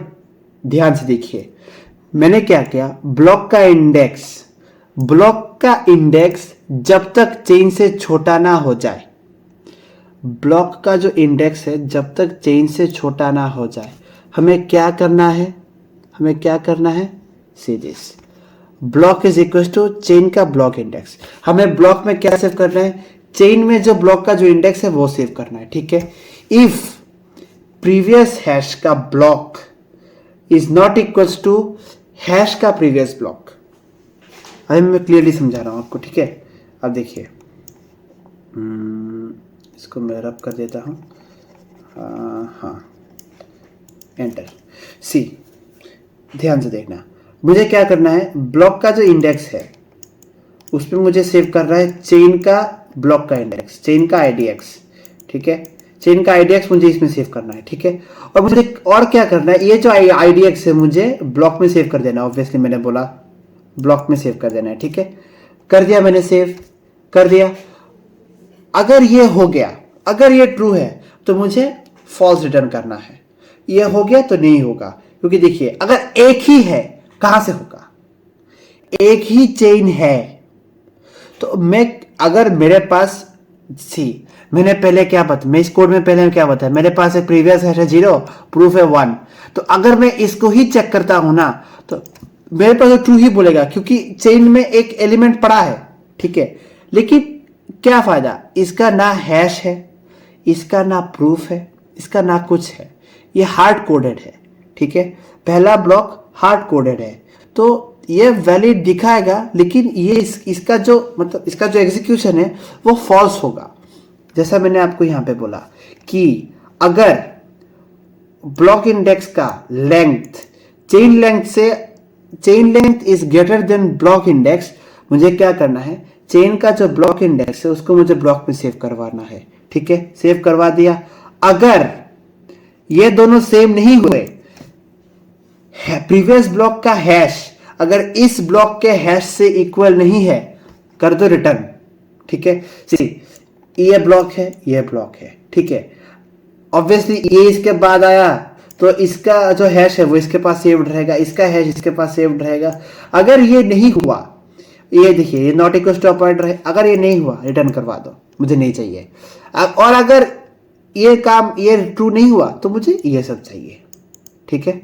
Speaker 1: ध्यान से देखिए, मैंने क्या किया, ब्लॉक का इंडेक्स जब तक चेन से छोटा ना हो जाए, ब्लॉक का जो इंडेक्स है जब तक चेन से छोटा ना हो जाए, हमें क्या करना है, see this, block is equal to chain का ब्लॉक इंडेक्स। हमें ब्लॉक में क्या सेव करना है, चेन में जो ब्लॉक का जो इंडेक्स है वो सेव करना है, ठीक है। इफ प्रीवियस हैश का block is not equals to hash का प्रीवियस ब्लॉक, अभी मैं क्लियरली समझा रहा हूं आपको, ठीक है। अब देखिए, इसको मैं रब कर देता हूं, हाँ, एंटर। सी, ध्यान से देखना, मुझे क्या करना है, ब्लॉक का जो इंडेक्स है उसमें मुझे सेव कर रहा है चेन का ब्लॉक का इंडेक्स, चेन का IDX, ठीक है। चेन का IDX मुझे इसमें सेव करना है, ठीक है। और मुझे और क्या करना है, ये जो IDX है मुझे ब्लॉक में सेव कर देना, ऑब्वियसली मैंने बोला ब्लॉक में सेव कर देना है, ठीक है। कर दिया मैंने, सेव कर दिया। अगर ये हो गया, अगर ये ट्रू है तो मुझे फॉल्स रिटर्न करना है। ये हो गया तो नहीं होगा, क्योंकि देखिए अगर एक ही है, कहां से होगा, एक ही चेन है। तो मैं, अगर मेरे पास मैंने पहले क्या बताया, मैं इस कोड में पहले क्या बताया, मेरे पास एक प्रीवियस हैश है 0, प्रूफ है 1। तो अगर मैं इसको ही चेक करता हूं ना, तो मेरे पास तो ट्रू ही बोलेगा, क्योंकि चेन में एक एलिमेंट पड़ा है, ठीक है। लेकिन क्या फायदा, इसका ना हैश है, इसका ना प्रूफ है, इसका ना कुछ है, ये हार्ड कोडेड है, ठीक है। पहला ब्लॉक हार्ड कोडेड है, तो ये वैलिड दिखाएगा, लेकिन ये इसका जो मतलब इसका जो एग्जीक्यूशन है वो फॉल्स होगा। जैसा मैंने आपको यहां पे बोला कि अगर ब्लॉक इंडेक्स का length chain length is greater than block index, मुझे क्या करना है, चेन का जो ब्लॉक इंडेक्स है उसको मुझे ब्लॉक में सेव करवाना है, ठीक है। सेव करवा दिया। अगर ये दोनों सेम नहीं हुए, प्रीवियस ब्लॉक का हैश अगर इस ब्लॉक के हैश से इक्वल नहीं है, कर दो रिटर्न, ठीक है। ये ब्लॉक है, ये ब्लॉक है, ठीक है। ऑब्वियसली ये इसके बाद आया तो इसका जो हैश है वो इसके पास सेव्ड रहेगा, इसका हैश इसके पास सेव्ड रहेगा। अगर ये नहीं हुआ, ये देखिए ये नॉट इक्वल टू ऑपरेटर है, अगर ये नहीं हुआ रिटर्न करवा दो, मुझे नहीं चाहिए। और अगर ये काम ये ट्रू नहीं हुआ तो मुझे ये सब चाहिए, ठीक है,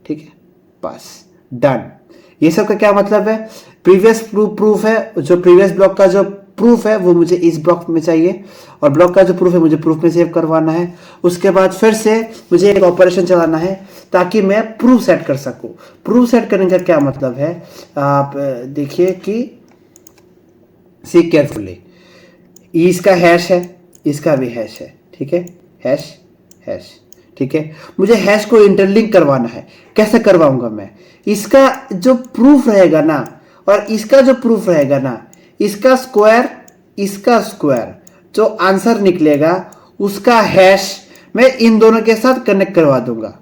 Speaker 1: ठीक है, बस डन। ये सब का क्या मतलब है, प्रीवियस प्रूफ है, जो प्रीवियस ब्लॉक का जो प्रूफ है वो मुझे इस ब्लॉक में चाहिए, और ब्लॉक का जो प्रूफ है मुझे प्रूफ में सेव करवाना है। उसके बाद फिर से मुझे एक ऑपरेशन चलाना है ताकि मैं प्रूफ सेट कर सकूं। प्रूफ सेट करने का क्या मतलब है, आप देखिए कि सी केयरफुली, इसका हैश है, इसका भी हैश है, ठीक है, हैश हैश, ठीक है। मुझे हैश को इंटरलिंक करवाना है। कैसे करवाऊंगा मैं, इसका जो प्रूफ रहेगा ना और इसका जो प्रूफ रहेगा ना, इसका स्क्वायर जो आंसर निकलेगा उसका हैश मैं इन दोनों के साथ कनेक्ट करवा दूंगा।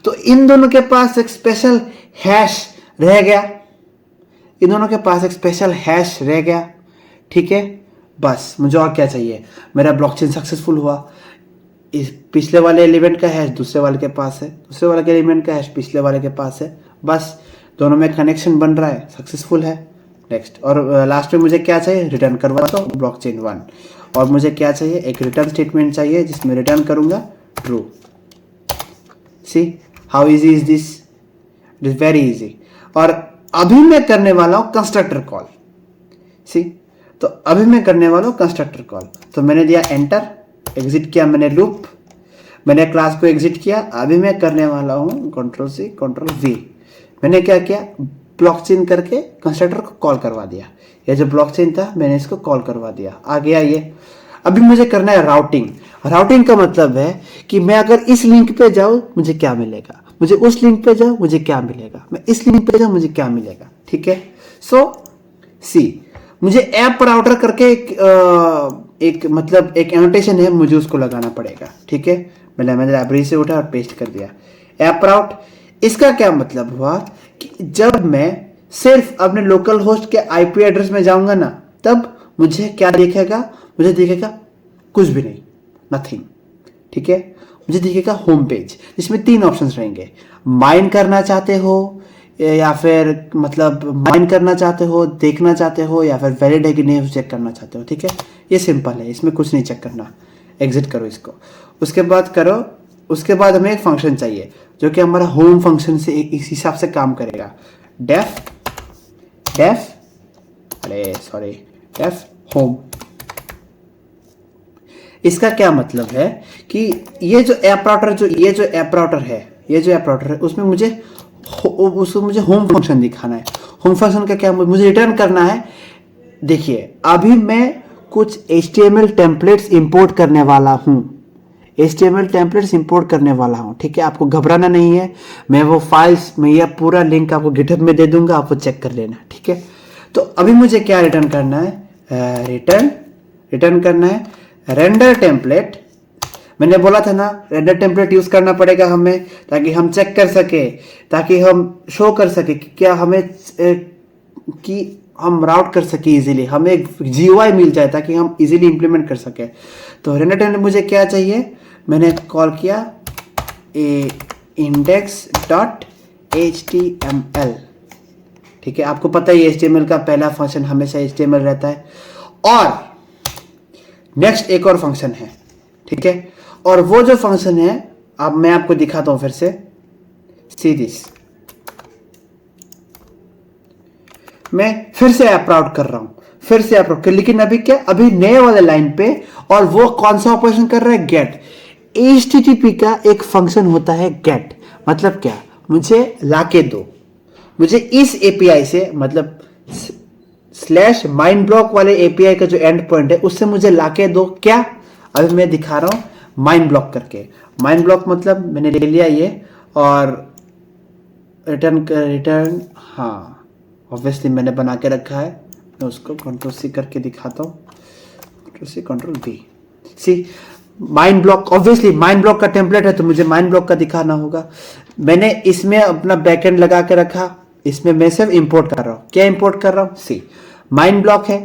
Speaker 1: तो इन दोनों के पास एक स्पेशल हैश रह गया, इन दोनों के पास एक स्पेशल हैश रह गया, ठीक है। बस मुझे और क्या चाहिए, मेरा ब्लॉकचेन सक्सेसफुल हुआ। इस पिछले वाले एलिमेंट का हैश दूसरे वाले के पास है, दूसरे वाले के एलिमेंट का हैश पिछले वाले के पास है, बस दोनों में कनेक्शन बन रहा है, सक्सेसफुल है। नेक्स्ट, और लास्ट में मुझे क्या चाहिए, रिटर्न करवा दो ब्लॉकचेन 1। और मुझे क्या चाहिए, एक रिटर्न स्टेटमेंट चाहिए जिसमें रिटर्न करूंगा true. See how easy is this, it is very easy. और अभी मैं करने वाला हूं कंस्ट्रक्टर कॉल। सी, तो अभी मैं करने वाला हूं कंस्ट्रक्टर कॉल। तो मैंने दिया एंटर, एग्जिट किया मैंने लूप, मैंने क्लास को एग्जिट किया। अभी मैं करने वाला हूं कंट्रोल सी कंट्रोल वी। मैंने क्या किया, ब्लॉकचेन करके कंस्ट्रक्टर को कॉल करवा दिया। ये जो ब्लॉकचेन था मैंने इसको कॉल करवा दिया, आ गया ये। अभी मुझे करना है राउटिंग। राउटिंग का मतलब है कि मैं अगर इस लिंक पे जाऊं मुझे क्या मिलेगा, मुझे उस लिंक पे जाऊं मुझे क्या मिलेगा, मैं इस लिंक पे जाऊं मुझे क्या मिलेगा, ठीक है। सो सी, मुझे ऐप राउटर करके एक मतलब एक एनोटेशन है, मुझे उसको लगाना पड़ेगा, ठीक है। मैंने लाइब्रेरी से उठा और पेस्ट कर दिया ऐप राउट। इसका क्या मतलब हुआ कि जब मैं सिर्फ अपने लोकल होस्ट के आईपी एड्रेस में जाऊंगा ना, तब मुझे क्या दिखेगा, मुझे दिखेगा कुछ भी नहीं, नथिंग, ठीक है। मुझे दिखेगा होम पेज जिसमें 3 ऑप्शंस रहेंगे, माइन करना चाहते हो या फिर मतलब माइन करना चाहते हो, देखना चाहते हो, या फिर वैलिड है कि नहीं चेक करना चाहते हो, ठीक है। ये सिंपल है, इसमें कुछ नहीं चेक करना। एग्जिट करो इसको, उसके बाद करो, उसके बाद हमें एक फंक्शन चाहिए जो कि हमारा होम फंक्शन से इस हिसाब से काम करेगा। Def home. इसका क्या मतलब है कि ये जो ऐप राउटर है उसमें मुझे होम फंक्शन दिखाना है। होम फंक्शन का क्या, मुझे रिटर्न करना है। देखिए अभी मैं कुछ HTML टेम्पलेट्स इंपोर्ट करने वाला हूं, ठीक है। आपको घबराना नहीं है, मैं वो फाइल्स में ये पूरा लिंक आपको गिटहब में दे दूंगा, आप वो चेक कर लेना, ठीक है। तो अभी मुझे क्या रिटर्न करना है, रिटर्न करना है रेंडर टेम्पलेट। मैंने बोला था ना रेंडर टेम्पलेट यूज करना पड़ेगा हमें, ताकि हम चेक कर सके, ताकि हम शो कर सके कि क्या हमें कि हम राउट कर सके इजीली, हमें एक GUI मिल जाए ताकि हम इजीली इंप्लीमेंट कर सके। तो रेंडर टेम्पलेट मुझे क्या चाहिए, मैंने कॉल किया index.html। ठीक है, आपको पता ही HTML का पहला फंक्शन हमेशा HTML रहता है। और नेक्स्ट एक और फंक्शन है, ठीक है, और वो जो फंक्शन है अब मैं आपको दिखाता हूं फिर से। सी दिस, मैं फिर से ऐप राउट कर रहा हूं, फिर से ऐप राउट कर, लेकिन अभी क्या, अभी नए वाले लाइन पे, और वो कौन सा ऑपरेशन कर रहा है, गेट। HTTP का एक फंक्शन होता है गेट, मतलब क्या, मुझे लाके दो, मुझे इस API से, मतलब स्लैश माइंड ब्लॉक वाले API का जो एंड पॉइंट है उससे मुझे लाके दो क्या। अभी मैं दिखा रहा हूं माइंड ब्लॉक करके। माइंड ब्लॉक मतलब मैंने ले लिया ये, और रिटर्न, हाँ ऑब्वियसली मैंने बना के रखा है, मैं उसको Ctrl+C करके दिखाता हूँ, Ctrl+C Ctrl+V। See mind block, obviously mind block का टेम्पलेट है तो मुझे माइंड ब्लॉक का दिखाना होगा। मैंने इसमें अपना बैकएंड लगा के रखा, इसमें मैं सिर्फ इंपोर्ट कर रहा हूँ। क्या इंपोर्ट कर रहा हूँ, सी माइंड ब्लॉक है,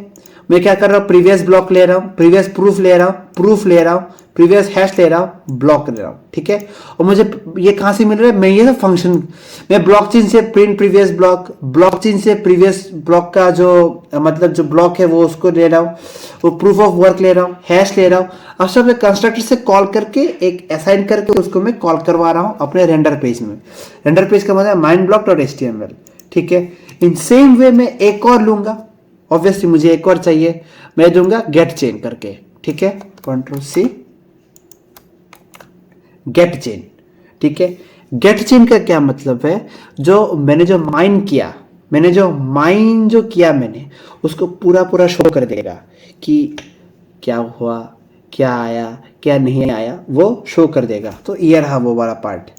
Speaker 1: मैं क्या कर रहा हूँ, प्रीवियस ब्लॉक ले रहा हूँ, प्रीवियस प्रूफ ले रहा हूँ, प्रीवियस हैश ले रहा हूँ, ब्लॉक ले रहा हूँ, ठीक है। और मुझे ये कहां से मिल रहा है, मैं ये फंक्शन, मैं ब्लॉकचेन से प्रिंट प्रीवियस ब्लॉक, ब्लॉकचेन से प्रीवियस ब्लॉक का जो मतलब जो ब्लॉक है वो उसको ले रहा हूँ, वो प्रूफ ऑफ वर्क ले रहा हूँ, हैश ले रहा हूँ। अब सब मैं कंस्ट्रक्टर से कॉल करके एक असाइन करके उसको मैं कॉल करवा रहा हूँ अपने रेंडर पेज में। रेंडर पेज का मतलब माइंड ब्लॉक डॉट HTML, ठीक है। इन सेम वे में एक और लूंगा, ऑब्वियसली मुझे एक और चाहिए, मैं दूंगा गेट चेन करके, ठीक है, Ctrl+C गेट चेन, ठीक है। गेट चेन का क्या मतलब है, जो मैंने जो माइन किया, मैंने जो माइन जो किया मैंने उसको पूरा पूरा शो कर देगा कि क्या हुआ, क्या आया, क्या नहीं आया, वो शो कर देगा। तो ये रहा वो वाला पार्ट,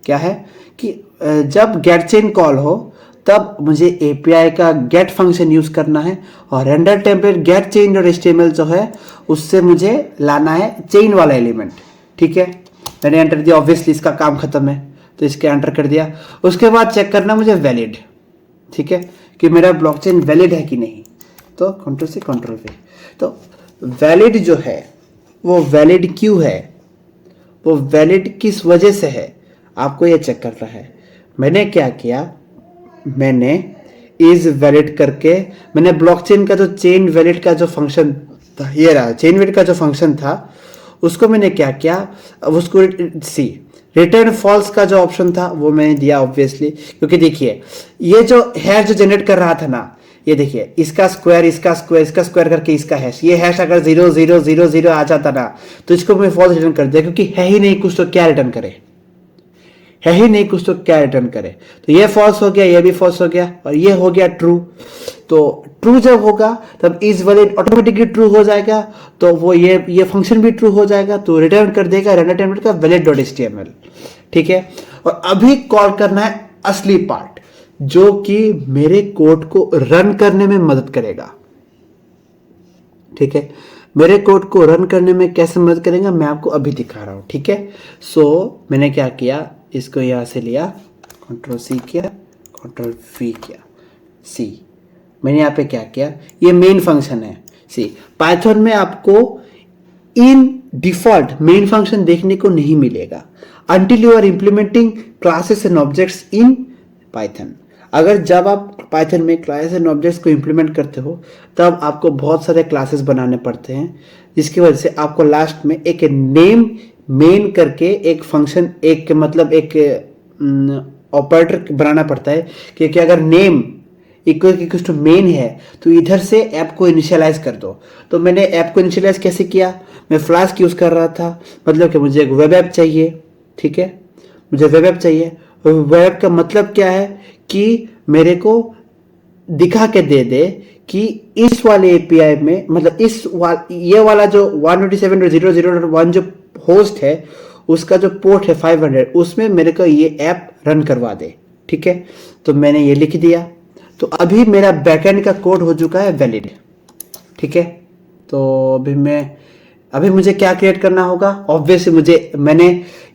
Speaker 1: क्या है कि जब गेट चेन कॉल हो तब मुझे API का गेट फंक्शन यूज करना है, और render template get chain dot HTML जो है उससे मुझे लाना है चेन वाला एलिमेंट, ठीक है। मैंने एंटर दिया, ऑब्वियसली इसका काम खत्म है तो इसके एंटर कर दिया। उसके बाद चेक करना मुझे वैलिड, ठीक है, कि मेरा ब्लॉकचेन वैलिड है कि नहीं, तो Ctrl+C Ctrl+V। तो वैलिड जो है वो वैलिड क्यों है, वो वैलिड किस वजह से है, आपको ये चेक करना है। मैंने क्या किया, मैंने इज वैलिड करके, मैंने ब्लॉकचेन का जो चेन वैलिड का जो फंक्शन था, ये रहा चेन वैलिड का जो फंक्शन था, उसको मैंने क्या किया, अब उसको सी रिटर्न फॉल्स का जो ऑप्शन था वो मैंने दिया, ऑब्वियसली, क्योंकि देखिए ये जो हैश जो जनरेट कर रहा था ना, ये देखिए इसका स्क्वायर, इसका स्क्वायर, इसका स्क्वायर करके इसका हैश, ये हैश अगर 0 0 0 0 आ जाता ना तो इसको मैं फॉल्स रिटर्न कर दिया, क्योंकि है ही नहीं कुछ तो क्या रिटर्न करे, है ही नहीं कुछ तो क्या रिटर्न करे। तो ये फॉल्स हो गया, ये भी फॉल्स हो गया, और ये हो गया ट्रू। तो ट्रू जब होगा तब इज वैलिड ऑटोमेटिकली ट्रू हो जाएगा, तो वो ये फंक्शन भी ट्रू हो जाएगा, तो रिटर्न कर देगा रेंडर टेम्पलेट का वैलिड डॉट HTML, ठीक है। और अभी कॉल करना है असली पार्ट, जो कि मेरे कोड को रन करने में मदद करेगा, ठीक है। मेरे कोड को रन करने में कैसे मदद करेगा मैं आपको अभी दिखा रहा हूं, ठीक है। सो मैंने क्या किया, इसको यहां से लिया, Ctrl+C किया, Ctrl+V किया, सी मैंने यहाँ पे क्या किया, ये मेन फंक्शन है। सी पाइथन में आपको इन डिफॉल्ट मेन फंक्शन देखने को नहीं मिलेगा until you are implementing classes and objects in Python। अगर जब आप पाइथन में क्लासेस एंड ऑब्जेक्ट्स को इंप्लीमेंट करते हो तब आपको बहुत सारे क्लासेस बनाने पड़ते हैं, जिसकी वजह से आपको लास्ट में एक नेम मेन करके एक फंक्शन, एक मतलब एक ऑपरेटर बनाना पड़ता है कि अगर नेम इक्वल टू मेन है तो इधर से ऐप को इनिशियलाइज कर दो। तो मैंने ऐप को इनिशियलाइज कैसे किया, मैं फ्लास्क यूज कर रहा था, मतलब कि मुझे एक वेब ऐप चाहिए, ठीक है, मुझे वेब ऐप चाहिए। वेब का मतलब क्या है कि मेरे को दिखा के दे दे कि इस वाले एपीआई में, मतलब ये वाला जो 127.0.0.1 जो होस्ट है उसका जो पोर्ट है 500, उसमें मेरे को ये ऐप रन करवा दे, ठीक है। तो मैंने ये लिख दिया, तो अभी मेरा बैकएंड का कोड हो चुका है वैलिड, ठीक है। तो अभी मुझे क्या क्रिएट करना होगा, ऑब्वियसली मैंने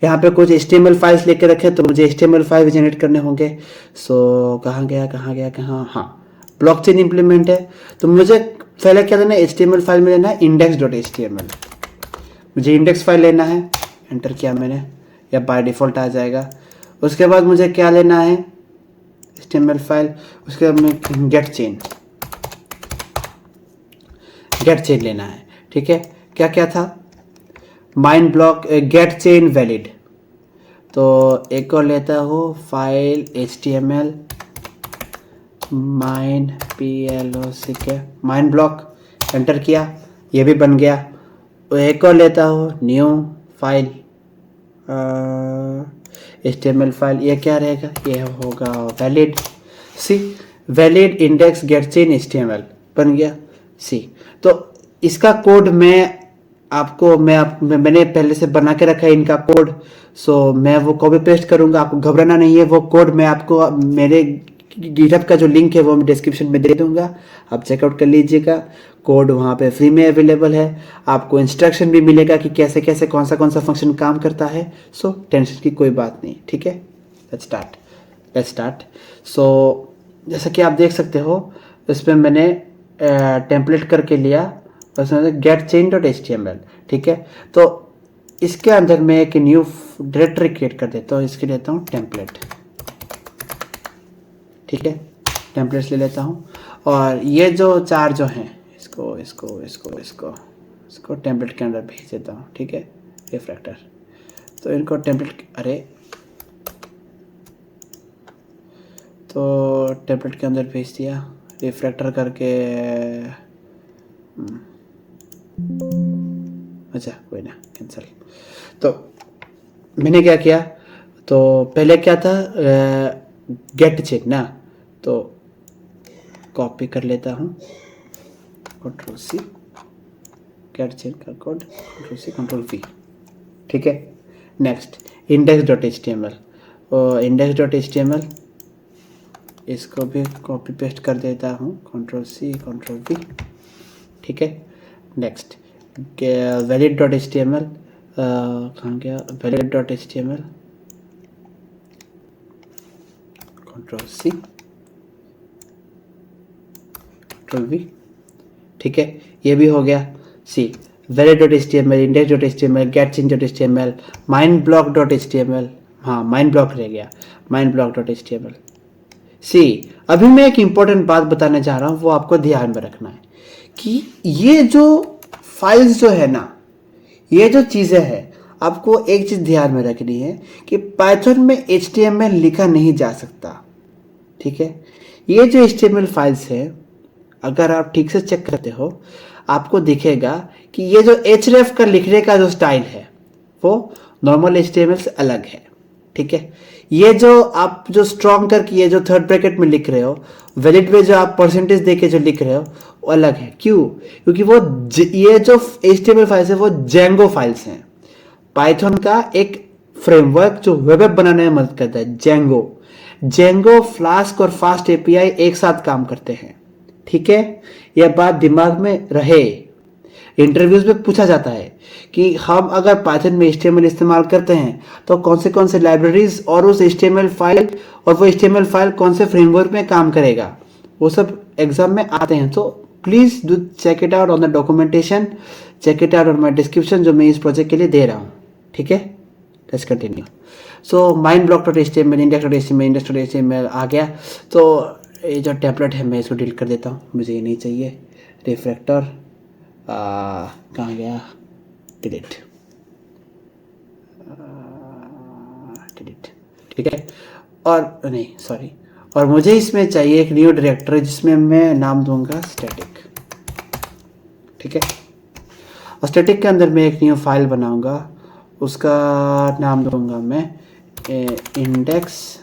Speaker 1: यहाँ पे कुछ HTML फाइल्स लेके रखे तो मुझे HTML फाइल जनरेट करने होंगे। सो कहाँ गया, हाँ ब्लॉकचेन इंप्लीमेंट है, तो मुझे पहले क्या देना है, HTML फाइल में लेना है index.html। मुझे इंडेक्स फाइल लेना है, एंटर किया मैंने, या बाय डिफ़ॉल्ट आ जाएगा। उसके बाद मुझे क्या लेना है, HTML फाइल, उसके बाद में गेट चेन लेना है। ठीक है, क्या क्या था, mine block, get chain valid, तो एक और लेता हूँ file HTML mine PLOCK mine block, enter किया, ये भी बन गया। तो एक और लेता हूँ न्यू फाइल HTML फाइल, ये क्या रहेगा, ये होगा valid see, valid index get chain HTML बन गया सी। तो इसका कोड मैंने पहले से बना के रखा है इनका कोड, सो मैं वो कॉपी पेस्ट करूंगा, आपको घबराना नहीं है। वो कोड मैं आपको मेरे गिटहब का जो लिंक है वो मैं डिस्क्रिप्शन में दे दूंगा, आप चेकआउट कर लीजिएगा। कोड वहाँ पे फ्री में अवेलेबल है, आपको इंस्ट्रक्शन भी मिलेगा कि कैसे कैसे कौन सा फंक्शन काम करता है। सो टेंशन की कोई बात नहीं, ठीक है। Let's start. सो जैसा कि आप देख सकते हो, इसमें मैंने टेम्पलेट करके लिया, उसमें गेट चेन डॉट HTML, ठीक है। तो इसके अंदर मैं एक न्यू डायरेक्टरी क्रिएट कर देता हूँ, इसके लेता हूँ टेम्पलेट, ठीक है। टेम्पलेट्स ले लेता हूँ, और ये जो चार जो हैं, इसको टेम्पलेट के अंदर भेज देता हूँ, ठीक है। रिफ्रैक्टर, तो इनको टेम्पलेट के अंदर भेज दिया, रिफ्रैक्टर करके। अच्छा कोई ना, कैंसिल। तो मैंने क्या किया, तो पहले क्या था, गेट चेन ना, तो कॉपी कर लेता हूँ, Ctrl+C, गेट चेन का कोड, Ctrl+C Ctrl+V, ठीक है। नेक्स्ट index.html, और index.html इसको भी कॉपी पेस्ट कर देता हूँ, Ctrl+C Ctrl+V, ठीक है। नेक्स्ट valid.html, कहाँ गया, valid.html, Ctrl+C Ctrl+V, ठीक है, ये भी हो गया। सी valid.html, index.html, getChain.html, mindblock.html, हाँ माइन ब्लॉक रह गया, mindblock.html। सी अभी मैं एक इंपॉर्टेंट बात बताने जा रहा हूँ, वो आपको ध्यान में रखना है कि ये जो फाइल्स जो है ना, ये जो चीज़ें हैं, आपको एक चीज़ ध्यान में रखनी है कि पाइथन में HTML लिखा नहीं जा सकता, ठीक है। ये जो HTML फाइल्स है, अगर आप ठीक से चेक करते हो, आपको दिखेगा कि ये जो href का लिखने का जो स्टाइल है वो नॉर्मल HTML से अलग है, ठीक है। ये जो आप जो स्ट्रॉन्ग करके ये जो थर्ड ब्रैकेट में लिख रहे हो, वैलिड में जो आप परसेंटेज देके जो लिख रहे हो वो अलग है। क्यों? क्योंकि वो ये जो HTML फाइल्स है वो जेंगो फाइल्स हैं, पाइथन का एक फ्रेमवर्क जो वेब ऐप बनाने में मदद करता है। जेंगो फ्लास्क और फास्ट API एक साथ काम करते हैं, ठीक है। यह बात दिमाग में रहे, इंटरव्यूज में पूछा जाता है कि हम अगर पाइथन में HTML इस्तेमाल करते हैं तो कौन से लाइब्रेरीज और उस HTML फाइल, और वो HTML फाइल कौन से फ्रेमवर्क में काम करेगा, वो सब एग्जाम में आते हैं। तो please do check it out on the documentation, check it out on my description जो मैं इस प्रोजेक्ट के लिए दे रहा हूँ, ठीक है। Let's continue. So mindblock.html, index.html आ गया। तो ये जो टेम्पलेट है मैं इसको डिलीट कर देता हूँ, मुझे ये नहीं चाहिए। रिफ्रैक्टर कहाँ गया, डिलीट, ठीक है। और नहीं सॉरी, और मुझे इसमें चाहिए एक न्यू डायरेक्टरी जिसमें मैं नाम दूंगा स्टैटिक, ठीक है। और स्टैटिक के अंदर मैं एक न्यू फाइल बनाऊंगा, उसका नाम दूंगा मैं index.css,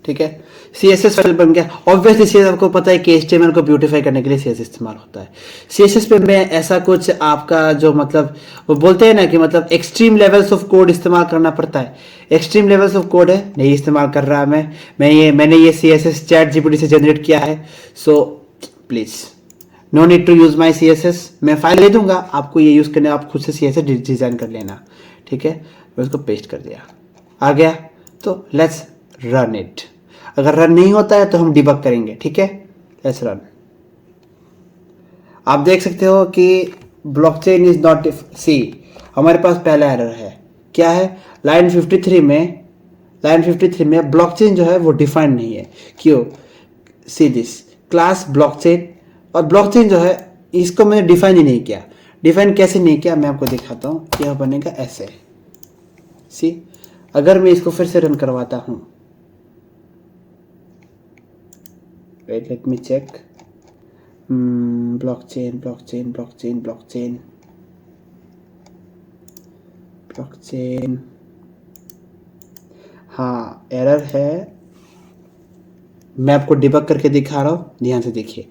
Speaker 1: ठीक है। CSS फाइल बन गया। ऑब्वियसली CSS आपको पता है कि HTML को ब्यूटीफाई करने के लिए CSS इस्तेमाल होता है। CSS पे मैं ऐसा कुछ आपका जो मतलब वो बोलते हैं ना कि मतलब एक्सट्रीम लेवल्स ऑफ कोड इस्तेमाल करना पड़ता है, एक्सट्रीम लेवल्स ऑफ कोड है नहीं इस्तेमाल कर रहा मैंने ये CSS ChatGPT से जनरेट किया है। So please no need to use my CSS, मैं फाइल दे दूंगा आपको, ये यूज करने आप खुद से CSS डिजाइन कर लेना, ठीक है। मैं उसको पेस्ट कर दिया, आ गया, तो लेट्स रन इट। अगर रन नहीं होता है तो हम डिबग करेंगे, ठीक है। Let's run. आप देख सकते हो कि ब्लॉकचेन इज नॉट सी, हमारे पास पहला एरर है। क्या है? लाइन 53 में, लाइन 53 में ब्लॉकचेन जो है वो डिफाइंड नहीं है। क्यों? सी दिस क्लास ब्लॉकचेन, और ब्लॉकचेन जो है इसको मैंने डिफाइन ही नहीं किया। डिफाइन कैसे नहीं किया मैं आपको दिखाता हूँ। यह बनेगा ऐसे, सी। अगर मैं इसको फिर से रन करवाता हूँ, wait let me check. Blockchain blockchain blockchain blockchain blockchain, हाँ एरर है। मैं आपको डिबग करके दिखा रहा हूँ, ध्यान से देखिए।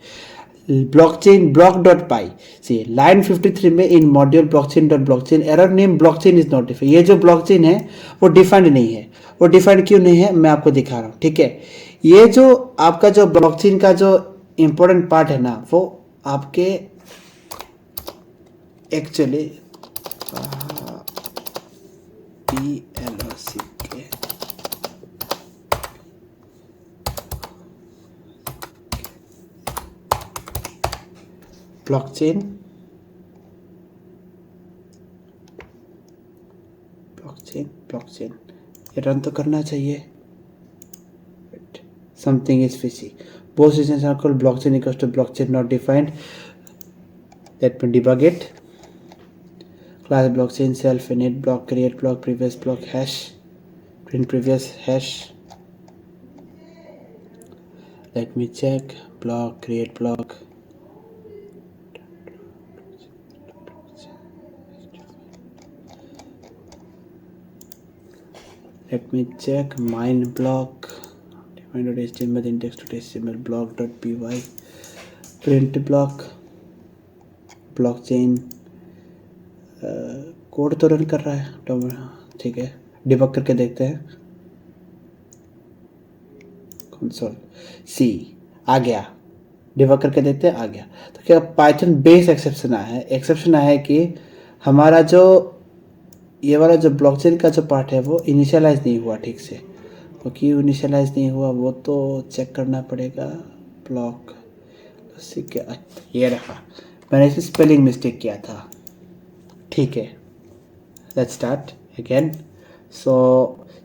Speaker 1: Blockchain block dot py, see line 53 में in module blockchain dot blockchain error name blockchain is not defined. ये जो ब्लॉकचेन है वो डिफाइंड नहीं है। वो डिफाइंड क्यों नहीं है मैं आपको दिखा रहा हूँ, ठीक है। ये जो आपका जो ब्लॉकचेन का जो इंपॉर्टेंट पार्ट है ना, वो आपके एक्चुअली PLOC के ब्लॉकचेन ब्लॉकचेन ब्लॉकचेन, ये रन तो करना चाहिए। Something is fishy, both systems are called blockchain equals to blockchain not defined. Let me debug it. Class blockchain self init block create block previous block hash print previous hash. Let me check block create block. Let me check mine block define.html index.html block.py print block blockchain code तो रन कर रहा है, ठीक है। डिबग करके देखते हैं। कंसोल सी आ गया, डिबग करके देखते हैं, आ गया। तो क्या पाइथन बेस एक्सेप्शन आया है। एक्सेप्शन आया है कि हमारा जो ये वाला जो ब्लॉकचेन का जो पार्ट है वो इनिशियलाइज नहीं हुआ ठीक से। वो क्यों इनिशियलाइज नहीं हुआ वो तो चेक करना पड़ेगा। ब्लॉक ये रहा, मैंने इसे स्पेलिंग मिस्टेक किया था, ठीक है। Let's start again. So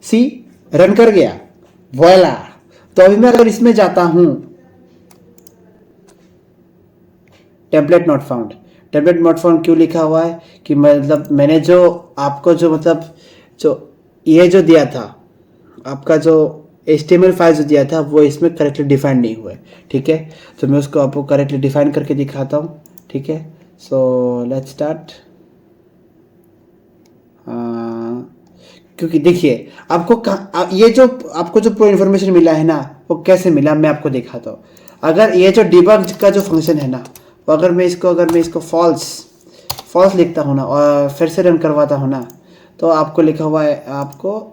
Speaker 1: see run कर गया, वॉयला। तो अभी मैं अगर इसमें जाता हूं, template not found, template not found क्यों लिखा हुआ है कि मतलब मैंने जो आपको जो मतलब जो ये जो दिया था, आपका जो HTML फाइल जो दिया था वो इसमें करेक्टली डिफाइन नहीं हुआ है, ठीक है। तो मैं उसको आपको करेक्टली डिफाइन करके दिखाता हूँ, ठीक है। So let's start. क्योंकि देखिए आपको ये जो आपको जो पूरा इन्फॉर्मेशन मिला है ना वो कैसे मिला मैं आपको दिखाता हूँ। अगर ये जो डिबग का जो फंक्शन है ना, वो अगर मैं इसको फॉल्स फॉल्स लिखता हूँ ना और फिर से रन करवाता हूँ ना, तो आपको लिखा हुआ है, आपको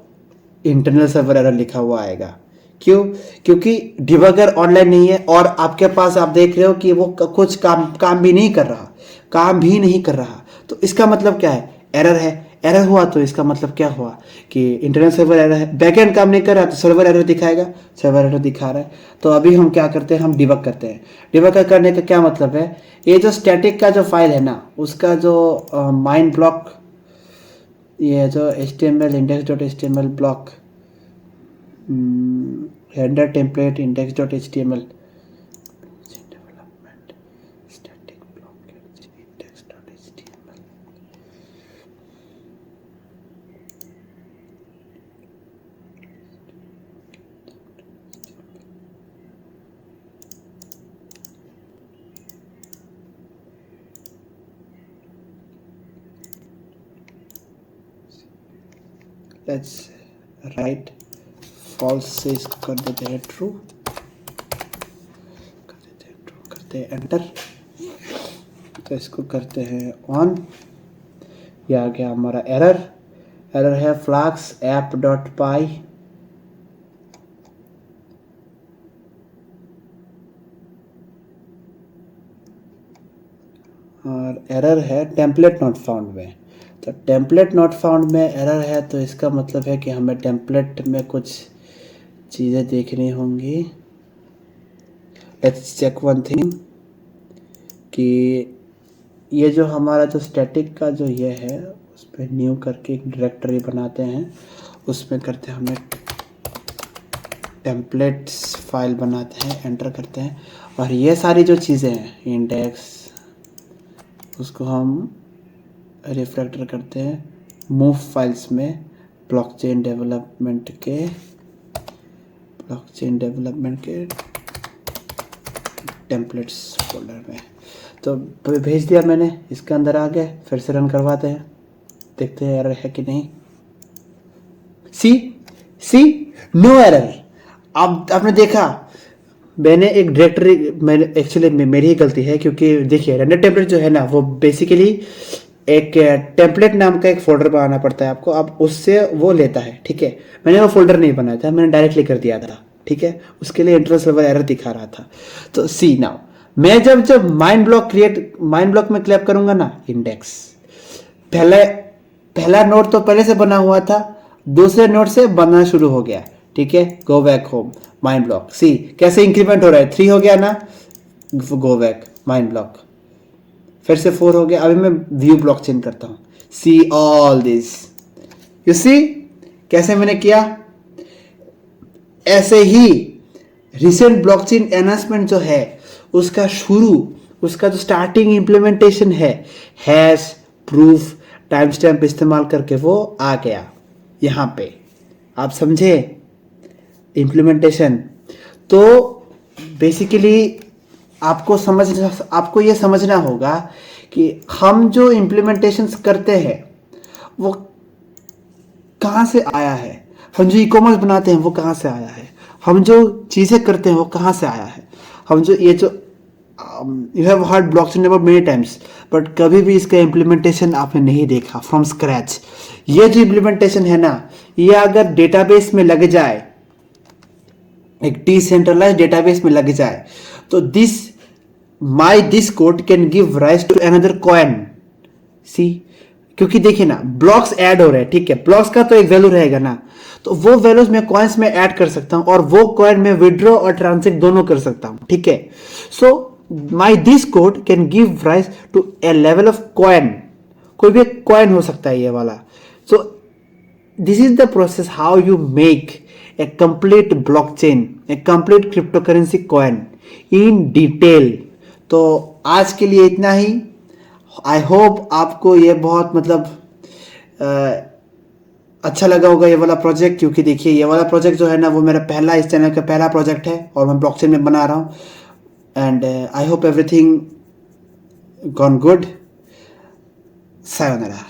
Speaker 1: इंटरनल सर्वर एरर लिखा हुआ आएगा। क्यों? क्योंकि डिबगर ऑनलाइन नहीं है और आपके पास आप देख रहे हो कि वो कुछ काम भी नहीं कर रहा, काम भी नहीं कर रहा। तो इसका मतलब क्या है? एरर है। एरर हुआ तो इसका मतलब क्या हुआ कि इंटरनल सर्वर एरर है, बैकएंड काम नहीं कर रहा तो सर्वर एरर दिखाएगा। सर्वर एरर दिखा रहा है तो अभी हम क्या करते हैं, हम डिबग करते हैं। डिबग करने का क्या मतलब है, ये जो स्टैटिक का जो फाइल है ना उसका जो माइन ब्लॉक, ये जो HTML index.html block render template index.html development static block index.html, let's write false से इसको कर देते हैं ट्रू, कर देते हैं ट्रू, करते हैं एंटर। तो इसको करते हैं ऑन। ये आ गया हमारा एरर। एरर है फ्लैक्स ऐप डॉट पाई, और एरर है टेम्पलेट नॉट फाउंड में। तो टेम्पलेट नॉट फाउंड में एरर है, तो इसका मतलब है कि हमें टेम्पलेट में कुछ चीज़ें देखनी होंगी। लेट्स चेक वन थिंग कि ये जो हमारा जो स्टैटिक का जो ये है उस पर न्यू करके एक डायरेक्टरी बनाते हैं, उसमें करते हैं हमें टेम्पलेट्स फाइल बनाते हैं, एंटर करते हैं, और ये सारी जो चीज़ें हैं इंडेक्स उसको हम रिफ्रैक्टर करते हैं मूव फाइल्स में ब्लॉकचेन डेवलपमेंट के टेम्पलेट्स फोल्डर में। तो भेज दिया मैंने, इसके अंदर आ गए, फिर से रन करवाते हैं, देखते हैं एरर है कि नहीं। सी नो एरर। अब आपने देखा मैंने एक डायरेक्टरी, मैंने एक्चुअली मेरी ही गलती है, क्योंकि देखिए रेंडर टेम्पलेट जो है ना वो बेसिकली एक टेम्पलेट नाम का एक फोल्डर बनाना पड़ता है आपको, अब उससे वो लेता है, ठीक है। मैंने वो फोल्डर नहीं बनाया था, मैंने डायरेक्टली कर दिया था, ठीक है। उसके लिए इंटरनल सर्वर एरर दिखा रहा था। तो सी नाउ मैं जब माइंड ब्लॉक में क्लैप करूंगा ना, इंडेक्स पहला नोड तो पहले से बना हुआ था, दूसरे नोड से बनना शुरू हो गया, ठीक है। Go back home mind block, see कैसे इंक्रीमेंट हो रहा है, 3 हो गया ना, गो बैक माइंड ब्लॉक, फिर से 4 हो गया। अभी मैं व्यू ब्लॉकचेन करता हूं, see all this, you see कैसे मैंने किया। ऐसे ही रिसेंट ब्लॉकचेन एनहांसमेंट जो है उसका उसका जो स्टार्टिंग इंप्लीमेंटेशन है, हैश प्रूफ टाइम स्टैम्प इस्तेमाल करके वो आ गया यहां पे, आप समझे इंप्लीमेंटेशन। तो बेसिकली आपको ये समझना होगा कि हम जो इंप्लीमेंटेशंस करते हैं वो कहाँ से आया है, हम जो ई कॉमर्स बनाते हैं वो कहाँ से आया है, हम जो चीज़ें करते हैं वो कहाँ से आया है। हम जो you have heard blockchain about many times, but कभी भी इसका इम्प्लीमेंटेशन आपने नहीं देखा फ्रॉम स्क्रैच। ये जो इम्प्लीमेंटेशन है ना, ये अगर डेटाबेस में लग जाए, एक डिसेंट्रलाइज्ड डेटाबेस में लग जाए, तो this code can give rise to another coin. See, क्योंकि देखिए ना ब्लॉक्स ऐड हो रहे हैं, ठीक है, ब्लॉक्स का तो एक वैल्यू रहेगा ना, तो वो वैल्यूज मैं कॉइन्स में ऐड कर सकता हूं, और वो कॉइन में विड्रॉ और ट्रांसैक्ट दोनों कर सकता हूं, ठीक है। So this code can give rise to a level of coin, कोई भी कॉइन हो सकता है ये वाला। So this is the process how you make a complete blockchain, a complete cryptocurrency coin in detail। तो आज के लिए इतना ही। आई होप आपको ये बहुत मतलब अच्छा लगा होगा ये वाला प्रोजेक्ट, क्योंकि देखिए ये वाला प्रोजेक्ट जो है ना वो मेरा पहला, इस चैनल का पहला प्रोजेक्ट है और मैं ब्लॉकचेन में बना रहा हूँ। And I hope everything gone good. Sayonara.